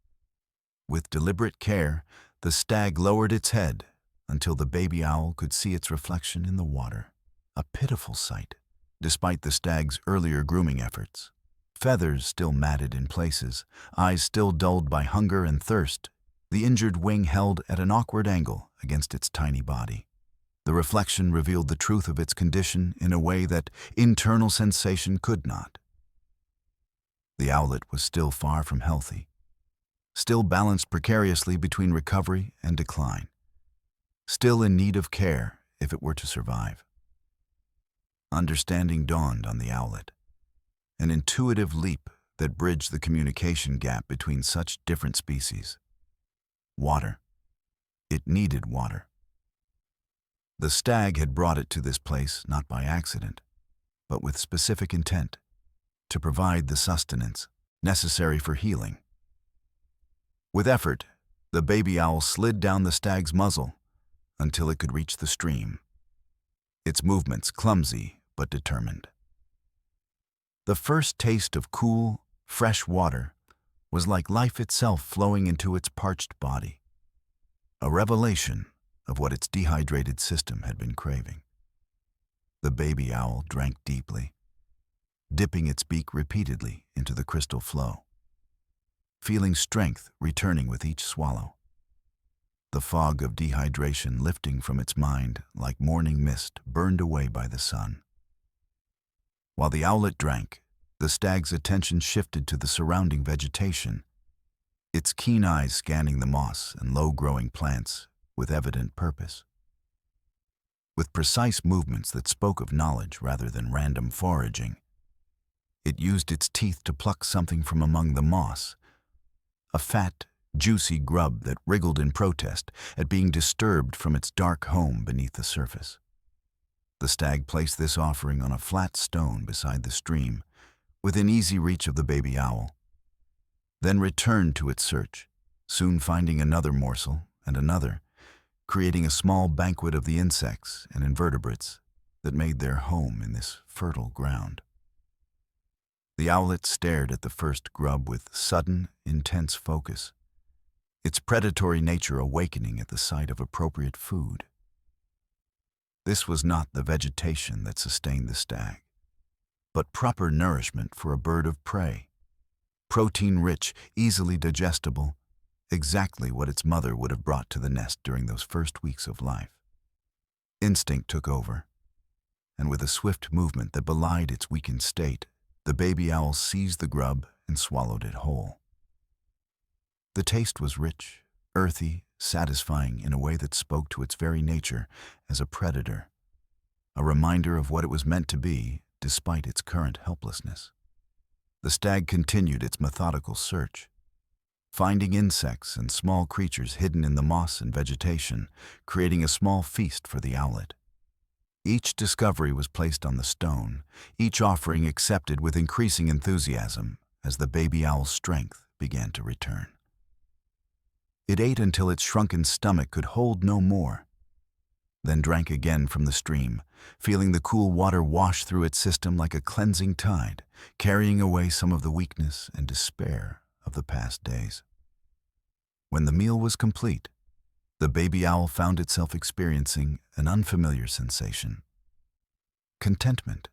With deliberate care, the stag lowered its head until the baby owl could see its reflection in the water. A pitiful sight, despite the stag's earlier grooming efforts. Feathers still matted in places, eyes still dulled by hunger and thirst, the injured wing held at an awkward angle against its tiny body. The reflection revealed the truth of its condition in a way that internal sensation could not. The owlet was still far from healthy, still balanced precariously between recovery and decline, still in need of care if it were to survive. Understanding dawned on the owlet, an intuitive leap that bridged the communication gap between such different species. Water. It needed water. The stag had brought it to this place not by accident, but with specific intent, to provide the sustenance necessary for healing. With effort, the baby owl slid down the stag's muzzle until it could reach the stream, its movements clumsy but determined. The first taste of cool, fresh water was like life itself flowing into its parched body, a revelation of what its dehydrated system had been craving. The baby owl drank deeply, dipping its beak repeatedly into the crystal flow, feeling strength returning with each swallow. The fog of dehydration lifting from its mind like morning mist burned away by the sun. While the owlet drank, the stag's attention shifted to the surrounding vegetation, its keen eyes scanning the moss and low-growing plants with evident purpose. With precise movements that spoke of knowledge rather than random foraging, it used its teeth to pluck something from among the moss, a fat, juicy grub that wriggled in protest at being disturbed from its dark home beneath the surface. The stag placed this offering on a flat stone beside the stream, within easy reach of the baby owl, then returned to its search, soon finding another morsel and another, creating a small banquet of the insects and invertebrates that made their home in this fertile ground. The owlet stared at the first grub with sudden, intense focus, its predatory nature awakening at the sight of appropriate food. This was not the vegetation that sustained the stag, but proper nourishment for a bird of prey. Protein-rich, easily digestible, exactly what its mother would have brought to the nest during those first weeks of life. Instinct took over, and with a swift movement that belied its weakened state, the baby owl seized the grub and swallowed it whole. The taste was rich, earthy, satisfying in a way that spoke to its very nature as a predator, a reminder of what it was meant to be despite its current helplessness. The stag continued its methodical search, finding insects and small creatures hidden in the moss and vegetation, creating a small feast for the owlet. Each discovery was placed on the stone, each offering accepted with increasing enthusiasm as the baby owl's strength began to return. It ate until its shrunken stomach could hold no more, then drank again from the stream, feeling the cool water wash through its system like a cleansing tide, carrying away some of the weakness and despair of the past days. When the meal was complete, the baby owl found itself experiencing an unfamiliar sensation. Contentment.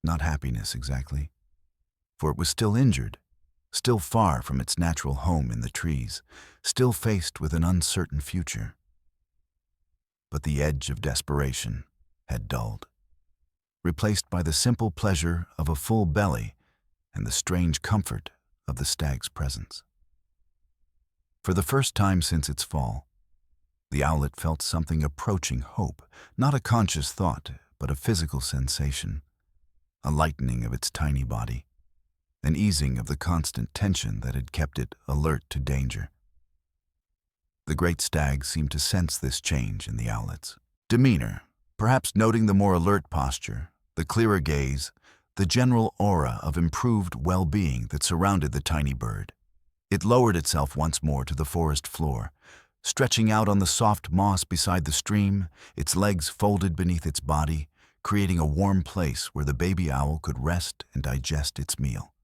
Not happiness exactly, for it was still injured, still far from its natural home in the trees, still faced with an uncertain future. But the edge of desperation had dulled, replaced by the simple pleasure of a full belly and the strange comfort of the stag's presence. For the first time since its fall, the owlet felt something approaching hope, not a conscious thought, but a physical sensation, a lightening of its tiny body, an easing of the constant tension that had kept it alert to danger. The great stag seemed to sense this change in the owlet's demeanor, perhaps noting the more alert posture, the clearer gaze, the general aura of improved well-being that surrounded the tiny bird. It lowered itself once more to the forest floor, stretching out on the soft moss beside the stream, its legs folded beneath its body, creating a warm place where the baby owl could rest and digest its meal.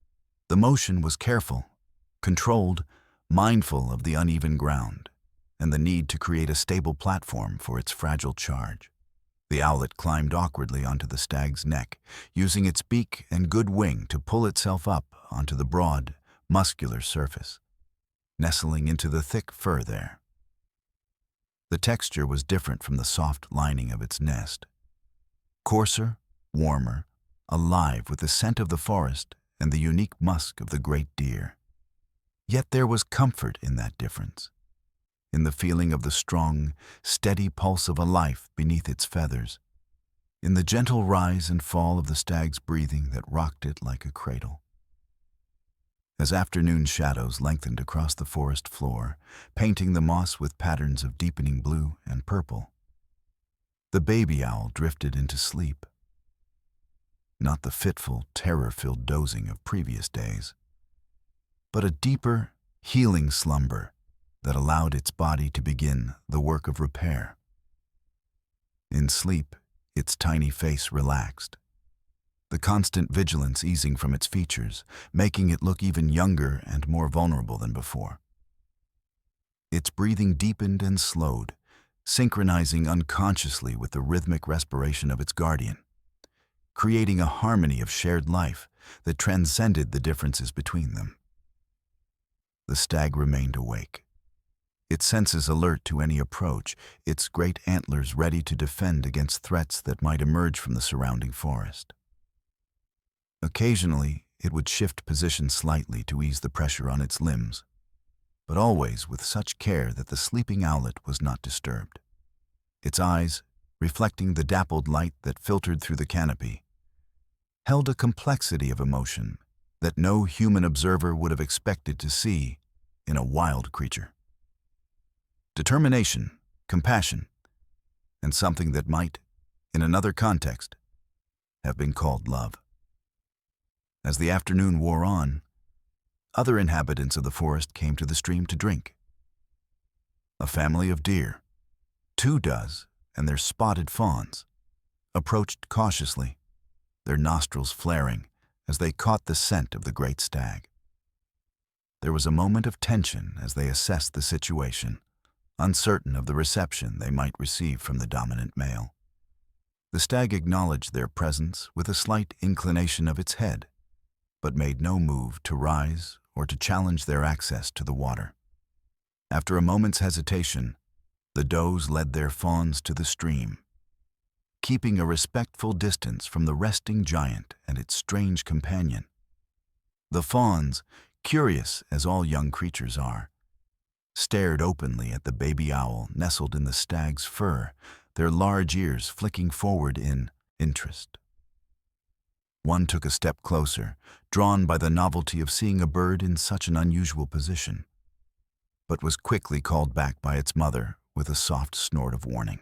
The motion was careful, controlled, mindful of the uneven ground, and the need to create a stable platform for its fragile charge. The owlet climbed awkwardly onto the stag's neck, using its beak and good wing to pull itself up onto the broad, muscular surface, nestling into the thick fur there. The texture was different from the soft lining of its nest. Coarser, warmer, alive with the scent of the forest and the unique musk of the great deer. Yet there was comfort in that difference, in the feeling of the strong, steady pulse of a life beneath its feathers, in the gentle rise and fall of the stag's breathing that rocked it like a cradle. As afternoon shadows lengthened across the forest floor, painting the moss with patterns of deepening blue and purple, the baby owl drifted into sleep. Not the fitful, terror-filled dozing of previous days, but a deeper, healing slumber that allowed its body to begin the work of repair. In sleep, its tiny face relaxed, the constant vigilance easing from its features, making it look even younger and more vulnerable than before. Its breathing deepened and slowed, synchronizing unconsciously with the rhythmic respiration of its guardian, creating a harmony of shared life that transcended the differences between them. The stag remained awake, its senses alert to any approach, its great antlers ready to defend against threats that might emerge from the surrounding forest. Occasionally, it would shift position slightly to ease the pressure on its limbs, but always with such care that the sleeping owlet was not disturbed. Its eyes, reflecting the dappled light that filtered through the canopy, held a complexity of emotion that no human observer would have expected to see in a wild creature. Determination, compassion, and something that might, in another context, have been called love. As the afternoon wore on, other inhabitants of the forest came to the stream to drink. A family of deer, 2 does and their spotted fawns, approached cautiously, their nostrils flaring as they caught the scent of the great stag. There was a moment of tension as they assessed the situation, uncertain of the reception they might receive from the dominant male. The stag acknowledged their presence with a slight inclination of its head, but made no move to rise or to challenge their access to the water. After a moment's hesitation, the does led their fawns to the stream, keeping a respectful distance from the resting giant and its strange companion. The fawns, curious as all young creatures are, stared openly at the baby owl nestled in the stag's fur, their large ears flicking forward in interest. One took a step closer, drawn by the novelty of seeing a bird in such an unusual position, but was quickly called back by its mother with a soft snort of warning.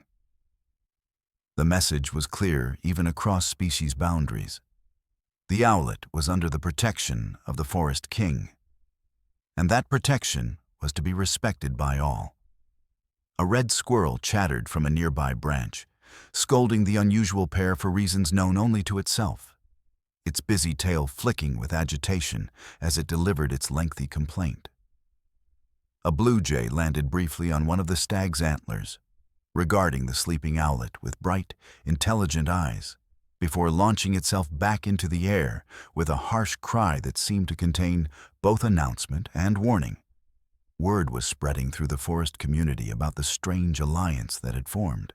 The message was clear even across species boundaries. The owlet was under the protection of the forest king, and that protection was to be respected by all. A red squirrel chattered from a nearby branch, scolding the unusual pair for reasons known only to itself, its busy tail flicking with agitation as it delivered its lengthy complaint. A blue jay landed briefly on one of the stag's antlers, regarding the sleeping owlet with bright, intelligent eyes, before launching itself back into the air with a harsh cry that seemed to contain both announcement and warning. Word was spreading through the forest community about the strange alliance that had formed.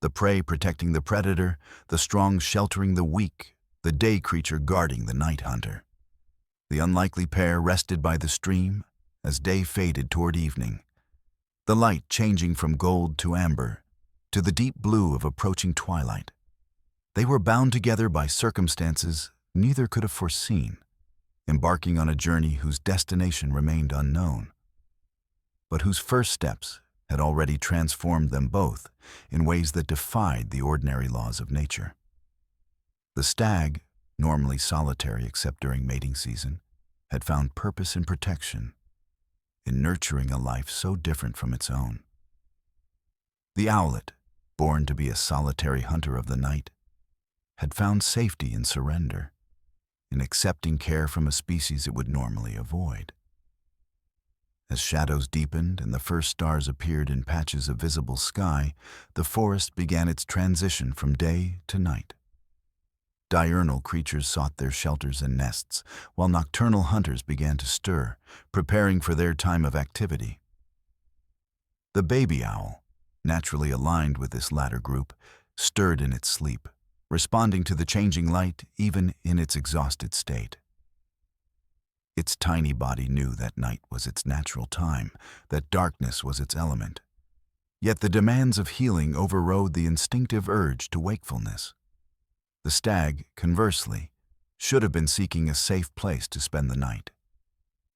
The prey protecting the predator, the strong sheltering the weak, the day creature guarding the night hunter. The unlikely pair rested by the stream as day faded toward evening, the light changing from gold to amber, to the deep blue of approaching twilight. They were bound together by circumstances neither could have foreseen, embarking on a journey whose destination remained unknown, but whose first steps had already transformed them both in ways that defied the ordinary laws of nature. The stag, normally solitary except during mating season, had found purpose and protection in nurturing a life so different from its own. The owlet, born to be a solitary hunter of the night, had found safety in surrender, in accepting care from a species it would normally avoid. As shadows deepened and the first stars appeared in patches of visible sky, the forest began its transition from day to night. Diurnal creatures sought their shelters and nests, while nocturnal hunters began to stir, preparing for their time of activity. The baby owl, naturally aligned with this latter group, stirred in its sleep, responding to the changing light even in its exhausted state. Its tiny body knew that night was its natural time, that darkness was its element. Yet the demands of healing overrode the instinctive urge to wakefulness. The stag, conversely, should have been seeking a safe place to spend the night,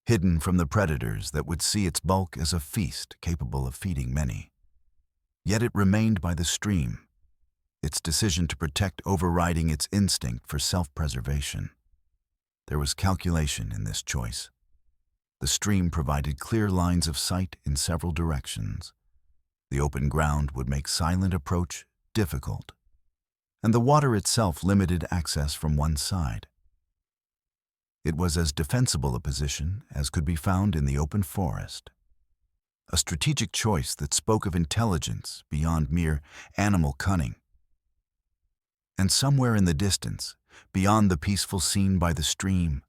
hidden from the predators that would see its bulk as a feast capable of feeding many. Yet it remained by the stream, its decision to protect overriding its instinct for self-preservation. There was calculation in this choice. The stream provided clear lines of sight in several directions. The open ground would make silent approach difficult, and the water itself limited access from one side. It was as defensible a position as could be found in the open forest. A strategic choice that spoke of intelligence beyond mere animal cunning. And somewhere in the distance, beyond the peaceful scene by the stream,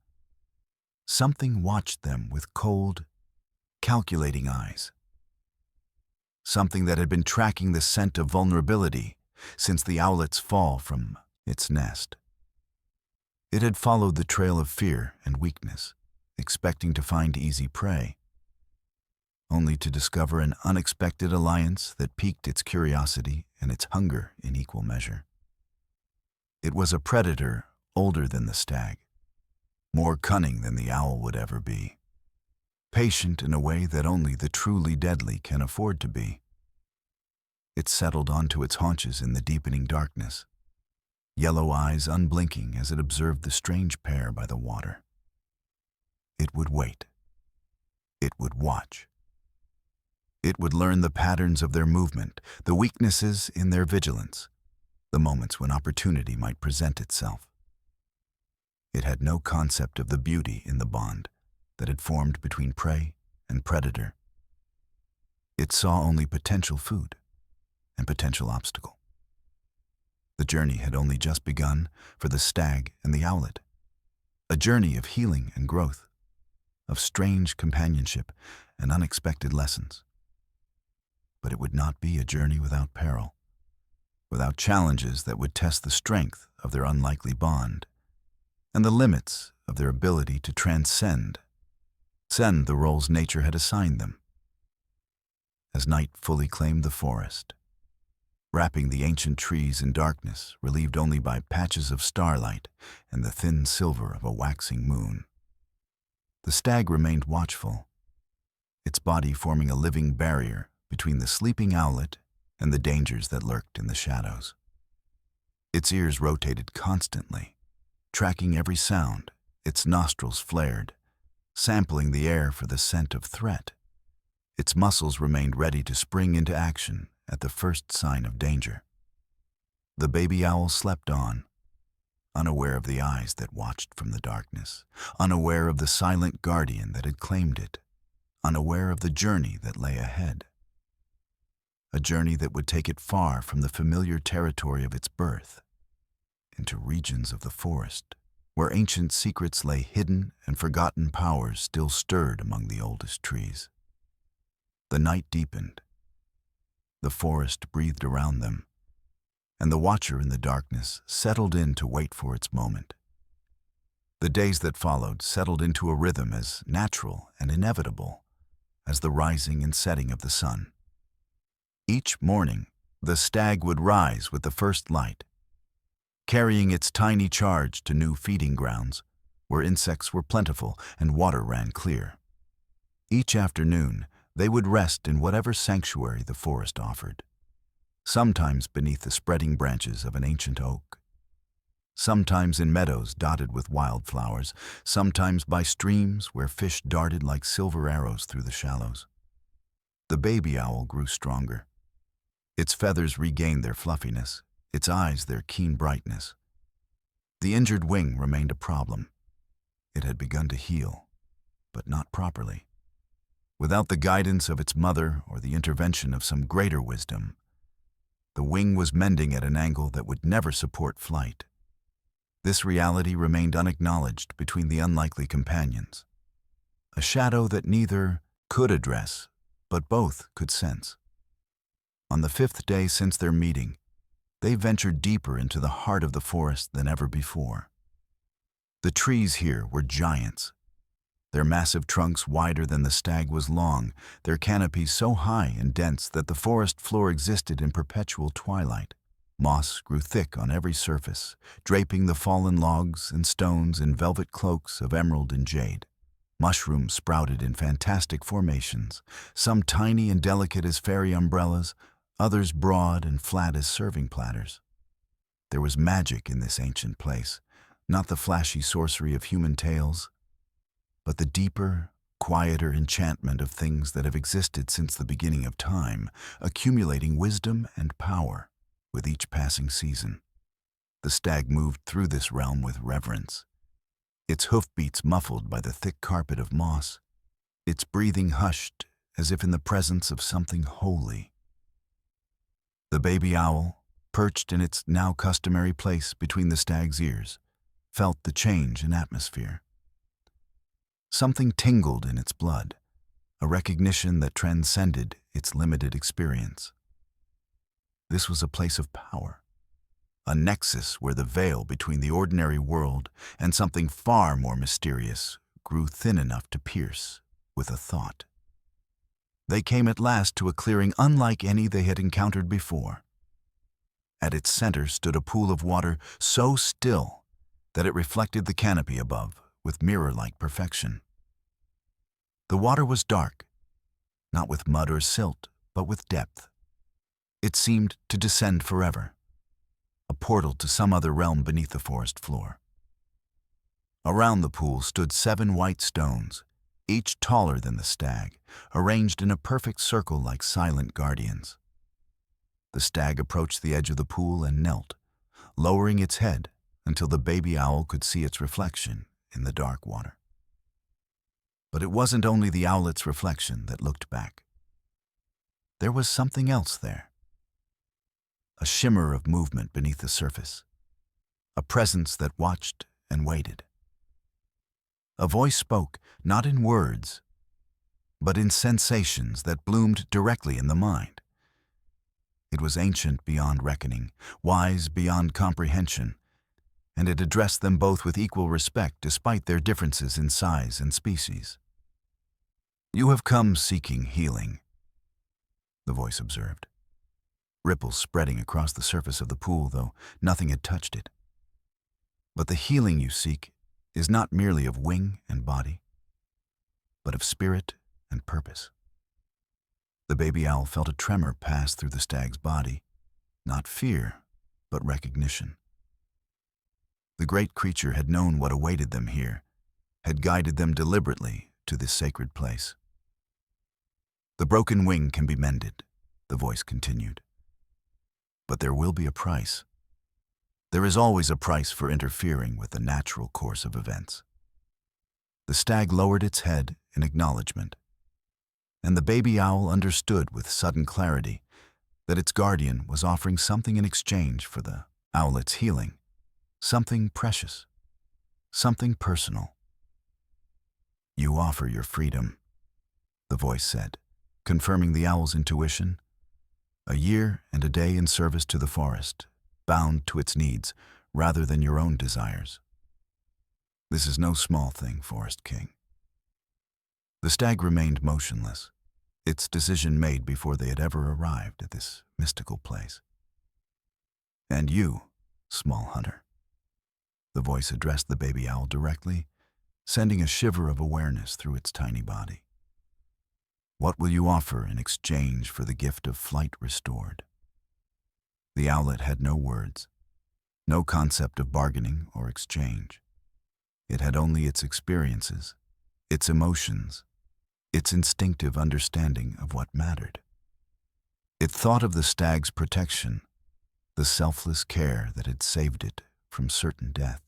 something watched them with cold, calculating eyes. Something that had been tracking the scent of vulnerability since the owlet's fall from its nest. It had followed the trail of fear and weakness, expecting to find easy prey, only to discover an unexpected alliance that piqued its curiosity and its hunger in equal measure. It was a predator older than the stag, more cunning than the owl would ever be, patient in a way that only the truly deadly can afford to be. It settled onto its haunches in the deepening darkness, yellow eyes unblinking as it observed the strange pair by the water. It would wait. It would watch. It would learn the patterns of their movement, the weaknesses in their vigilance, the moments when opportunity might present itself. It had no concept of the beauty in the bond that had formed between prey and predator. It saw only potential food and potential obstacle. The journey had only just begun for the stag and the owlet, a journey of healing and growth, of strange companionship and unexpected lessons. But it would not be a journey without peril, without challenges that would test the strength of their unlikely bond and the limits of their ability to transcend the roles nature had assigned them. As night fully claimed the forest, wrapping the ancient trees in darkness relieved only by patches of starlight and the thin silver of a waxing moon, the stag remained watchful, its body forming a living barrier between the sleeping owlet and the dangers that lurked in the shadows. Its ears rotated constantly, tracking every sound. Its nostrils flared, sampling the air for the scent of threat. Its muscles remained ready to spring into action at the first sign of danger. The baby owl slept on, unaware of the eyes that watched from the darkness, unaware of the silent guardian that had claimed it, unaware of the journey that lay ahead. A journey that would take it far from the familiar territory of its birth, into regions of the forest, where ancient secrets lay hidden and forgotten powers still stirred among the oldest trees. The night deepened. The forest breathed around them, and the watcher in the darkness settled in to wait for its moment. The days that followed settled into a rhythm as natural and inevitable as the rising and setting of the sun. Each morning, the stag would rise with the first light, carrying its tiny charge to new feeding grounds, where insects were plentiful and water ran clear. Each afternoon, they would rest in whatever sanctuary the forest offered, sometimes beneath the spreading branches of an ancient oak, sometimes in meadows dotted with wildflowers, sometimes by streams where fish darted like silver arrows through the shallows. The baby owl grew stronger. Its feathers regained their fluffiness, its eyes their keen brightness. The injured wing remained a problem. It had begun to heal, but not properly. Without the guidance of its mother or the intervention of some greater wisdom, the wing was mending at an angle that would never support flight. This reality remained unacknowledged between the unlikely companions, a shadow that neither could address, but both could sense. On the 5th day since their meeting, they ventured deeper into the heart of the forest than ever before. The trees here were giants, their massive trunks wider than the stag was long, their canopies so high and dense that the forest floor existed in perpetual twilight. Moss grew thick on every surface, draping the fallen logs and stones in velvet cloaks of emerald and jade. Mushrooms sprouted in fantastic formations, some tiny and delicate as fairy umbrellas, others broad and flat as serving platters. There was magic in this ancient place, not the flashy sorcery of human tales, but the deeper, quieter enchantment of things that have existed since the beginning of time, accumulating wisdom and power with each passing season. The stag moved through this realm with reverence, its hoofbeats muffled by the thick carpet of moss, its breathing hushed as if in the presence of something holy. The baby owl, perched in its now customary place between the stag's ears, felt the change in atmosphere. Something tingled in its blood, a recognition that transcended its limited experience. This was a place of power, a nexus where the veil between the ordinary world and something far more mysterious grew thin enough to pierce with a thought. They came at last to a clearing unlike any they had encountered before. At its center stood a pool of water so still that it reflected the canopy above with mirror-like perfection. The water was dark, not with mud or silt, but with depth. It seemed to descend forever, a portal to some other realm beneath the forest floor. Around the pool stood 7 white stones, each taller than the stag, arranged in a perfect circle like silent guardians. The stag approached the edge of the pool and knelt, lowering its head until the baby owl could see its reflection in the dark water. But it wasn't only the owlet's reflection that looked back. There was something else there. A shimmer of movement beneath the surface, a presence that watched and waited. A voice spoke, not in words, but in sensations that bloomed directly in the mind. It was ancient beyond reckoning, wise beyond comprehension, and it addressed them both with equal respect despite their differences in size and species. "You have come seeking healing," the voice observed, ripples spreading across the surface of the pool, though nothing had touched it. "But the healing you seek is not merely of wing and body, but of spirit and purpose." The baby owl felt a tremor pass through the stag's body, not fear, but recognition. The great creature had known what awaited them here, had guided them deliberately to this sacred place. "The broken wing can be mended," the voice continued. "But there will be a price. There is always a price for interfering with the natural course of events." The stag lowered its head in acknowledgement, and the baby owl understood with sudden clarity that its guardian was offering something in exchange for the owlet's healing, something precious, something personal. "You offer your freedom," the voice said, confirming the owl's intuition. "A year and a day in service to the forest, bound to its needs rather than your own desires. This is no small thing, Forest King." The stag remained motionless, its decision made before they had ever arrived at this mystical place. "And you, small hunter," the voice addressed the baby owl directly, sending a shiver of awareness through its tiny body. "What will you offer in exchange for the gift of flight restored?" The owlet had no words, no concept of bargaining or exchange. It had only its experiences, its emotions, its instinctive understanding of what mattered. It thought of the stag's protection, the selfless care that had saved it from certain death.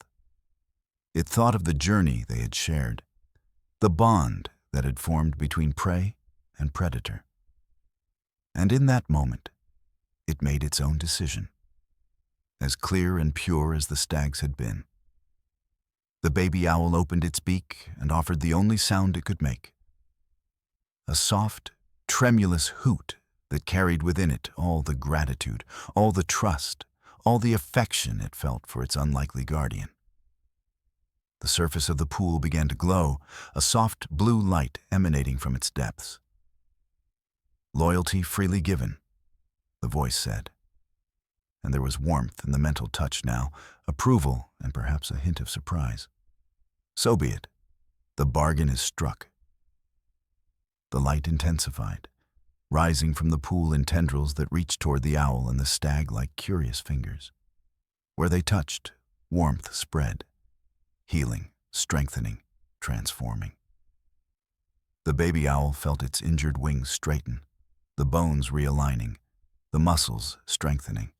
It thought of the journey they had shared, the bond that had formed between prey and predator. And in that moment, it made its own decision, as clear and pure as the stag's had been. The baby owl opened its beak and offered the only sound it could make, a soft, tremulous hoot that carried within it all the gratitude, all the trust, all the affection it felt for its unlikely guardian. The surface of the pool began to glow, a soft blue light emanating from its depths. "Loyalty freely given," the voice said. And there was warmth in the mental touch now, approval and perhaps a hint of surprise. "So be it. The bargain is struck." The light intensified, rising from the pool in tendrils that reached toward the owl and the stag like curious fingers. Where they touched, warmth spread, healing, strengthening, transforming. The baby owl felt its injured wings straighten, the bones realigning, the muscles strengthening.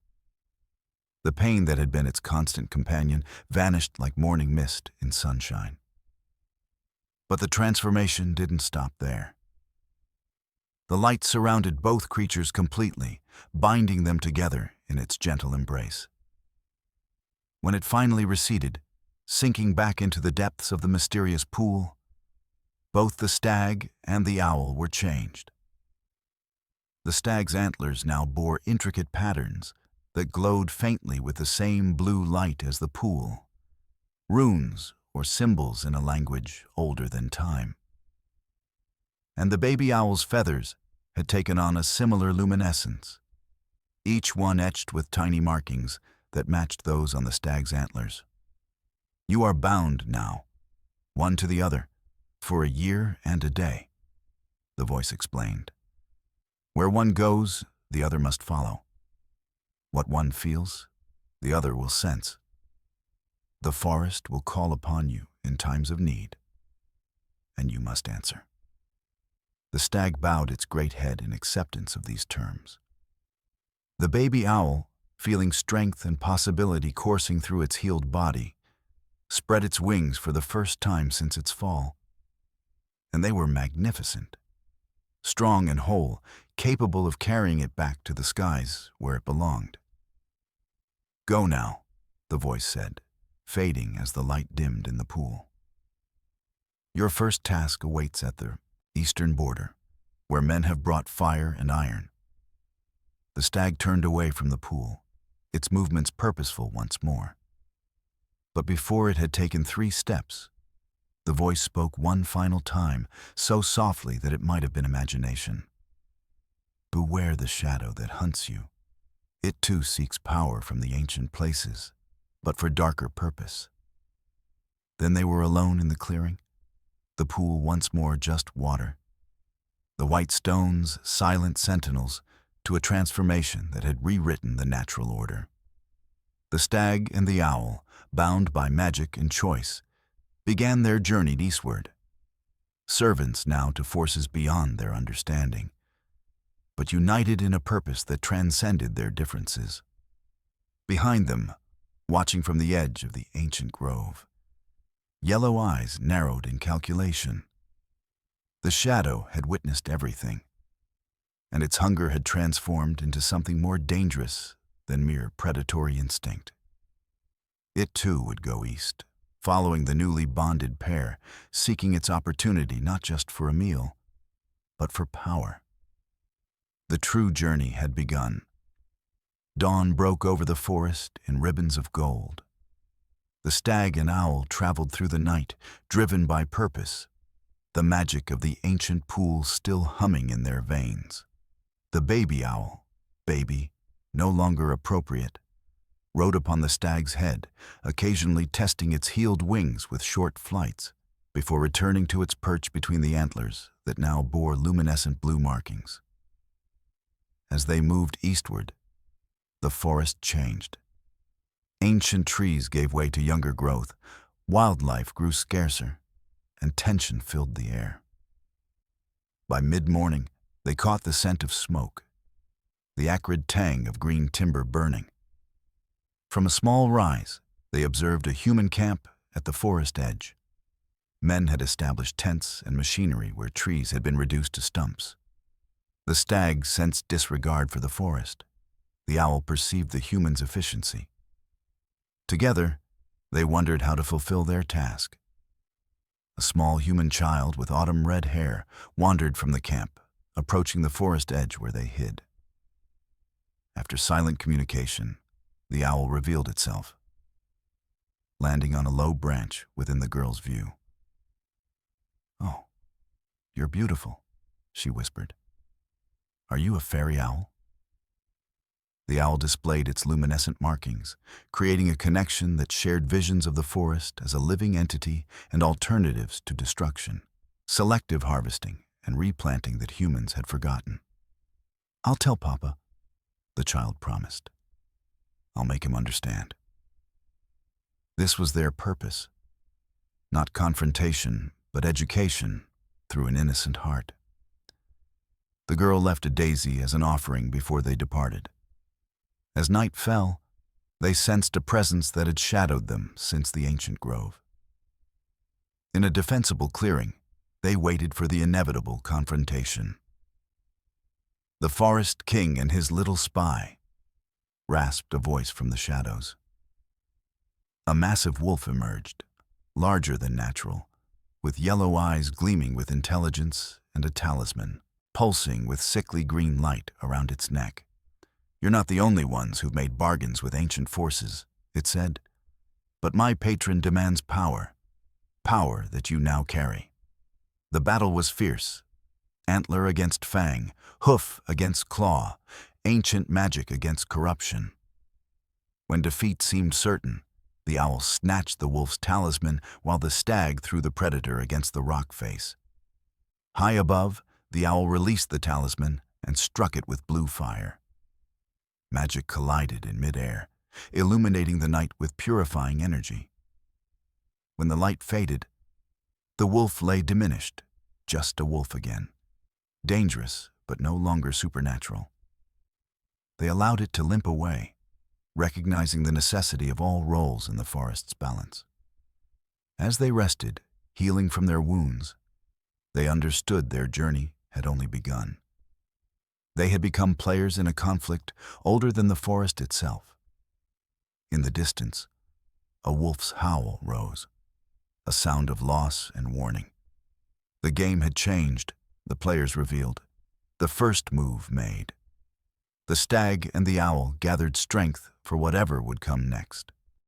The pain that had been its constant companion vanished like morning mist in sunshine. But the transformation didn't stop there. The light surrounded both creatures completely, binding them together in its gentle embrace. When it finally receded, sinking back into the depths of the mysterious pool, both the stag and the owl were changed. The stag's antlers now bore intricate patterns that glowed faintly with the same blue light as the pool, runes or symbols in a language older than time. And the baby owl's feathers had taken on a similar luminescence, each one etched with tiny markings that matched those on the stag's antlers. "You are bound now, one to the other, for a year and a day," the voice explained. "Where one goes, the other must follow. What one feels, the other will sense. The forest will call upon you in times of need, and you must answer." The stag bowed its great head in acceptance of these terms. The baby owl, feeling strength and possibility coursing through its healed body, spread its wings for the first time since its fall. And they were magnificent, strong and whole, capable of carrying it back to the skies where it belonged. "Go now," the voice said, fading as the light dimmed in the pool. "Your first task awaits at the eastern border, where men have brought fire and iron." The stag turned away from the pool, its movements purposeful once more. But before it had taken 3 steps, the voice spoke one final time, so softly that it might have been imagination. "Beware the shadow that hunts you. It too seeks power from the ancient places, but for darker purpose." Then they were alone in the clearing, the pool once more just water, the white stones silent sentinels to a transformation that had rewritten the natural order. The stag and the owl, bound by magic and choice, began their journey eastward, servants now to forces beyond their understanding, but united in a purpose that transcended their differences. Behind them, watching from the edge of the ancient grove, yellow eyes narrowed in calculation. The shadow had witnessed everything, and its hunger had transformed into something more dangerous than mere predatory instinct. It too would go east, following the newly bonded pair, seeking its opportunity not just for a meal, but for power. The true journey had begun. Dawn broke over the forest in ribbons of gold. The stag and owl traveled through the night, driven by purpose, the magic of the ancient pool still humming in their veins. The baby owl, baby, no longer appropriate, rode upon the stag's head, occasionally testing its healed wings with short flights, before returning to its perch between the antlers that now bore luminescent blue markings. As they moved eastward, the forest changed. Ancient trees gave way to younger growth, wildlife grew scarcer, and tension filled the air. By mid-morning, they caught the scent of smoke, the acrid tang of green timber burning. From a small rise, they observed a human camp at the forest edge. Men had established tents and machinery where trees had been reduced to stumps. The stag sensed disregard for the forest. The owl perceived the humans' efficiency. Together, they wondered how to fulfill their task. A small human child with autumn red hair wandered from the camp, approaching the forest edge where they hid. After silent communication, the owl revealed itself, landing on a low branch within the girl's view. "Oh, you're beautiful," she whispered. "Are you a fairy owl?" The owl displayed its luminescent markings, creating a connection that shared visions of the forest as a living entity and alternatives to destruction, selective harvesting and replanting that humans had forgotten. "I'll tell Papa," the child promised. "I'll make him understand." This was their purpose. Not confrontation, but education through an innocent heart. The girl left a daisy as an offering before they departed. As night fell, they sensed a presence that had shadowed them since the ancient grove. In a defensible clearing, they waited for the inevitable confrontation. "The forest king and his little spy," rasped a voice from the shadows. A massive wolf emerged, larger than natural, with yellow eyes gleaming with intelligence and a talisman, pulsing with sickly green light around its neck. "You're not the only ones who've made bargains with ancient forces," it said. "But my patron demands power, power that you now carry." The battle was fierce. Antler against fang, hoof against claw, ancient magic against corruption. When defeat seemed certain, the owl snatched the wolf's talisman while the stag threw the predator against the rock face. High above, the owl released the talisman and struck it with blue fire. Magic collided in midair, illuminating the night with purifying energy. When the light faded, the wolf lay diminished, just a wolf again. Dangerous, but no longer supernatural. They allowed it to limp away, recognizing the necessity of all roles in the forest's balance. As they rested, healing from their wounds, they understood their journey had only begun. They had become players in a conflict older than the forest itself. In the distance, a wolf's howl rose, a sound of loss and warning. The game had changed, the players revealed, the first move made. The stag and the owl gathered strength for whatever would come next.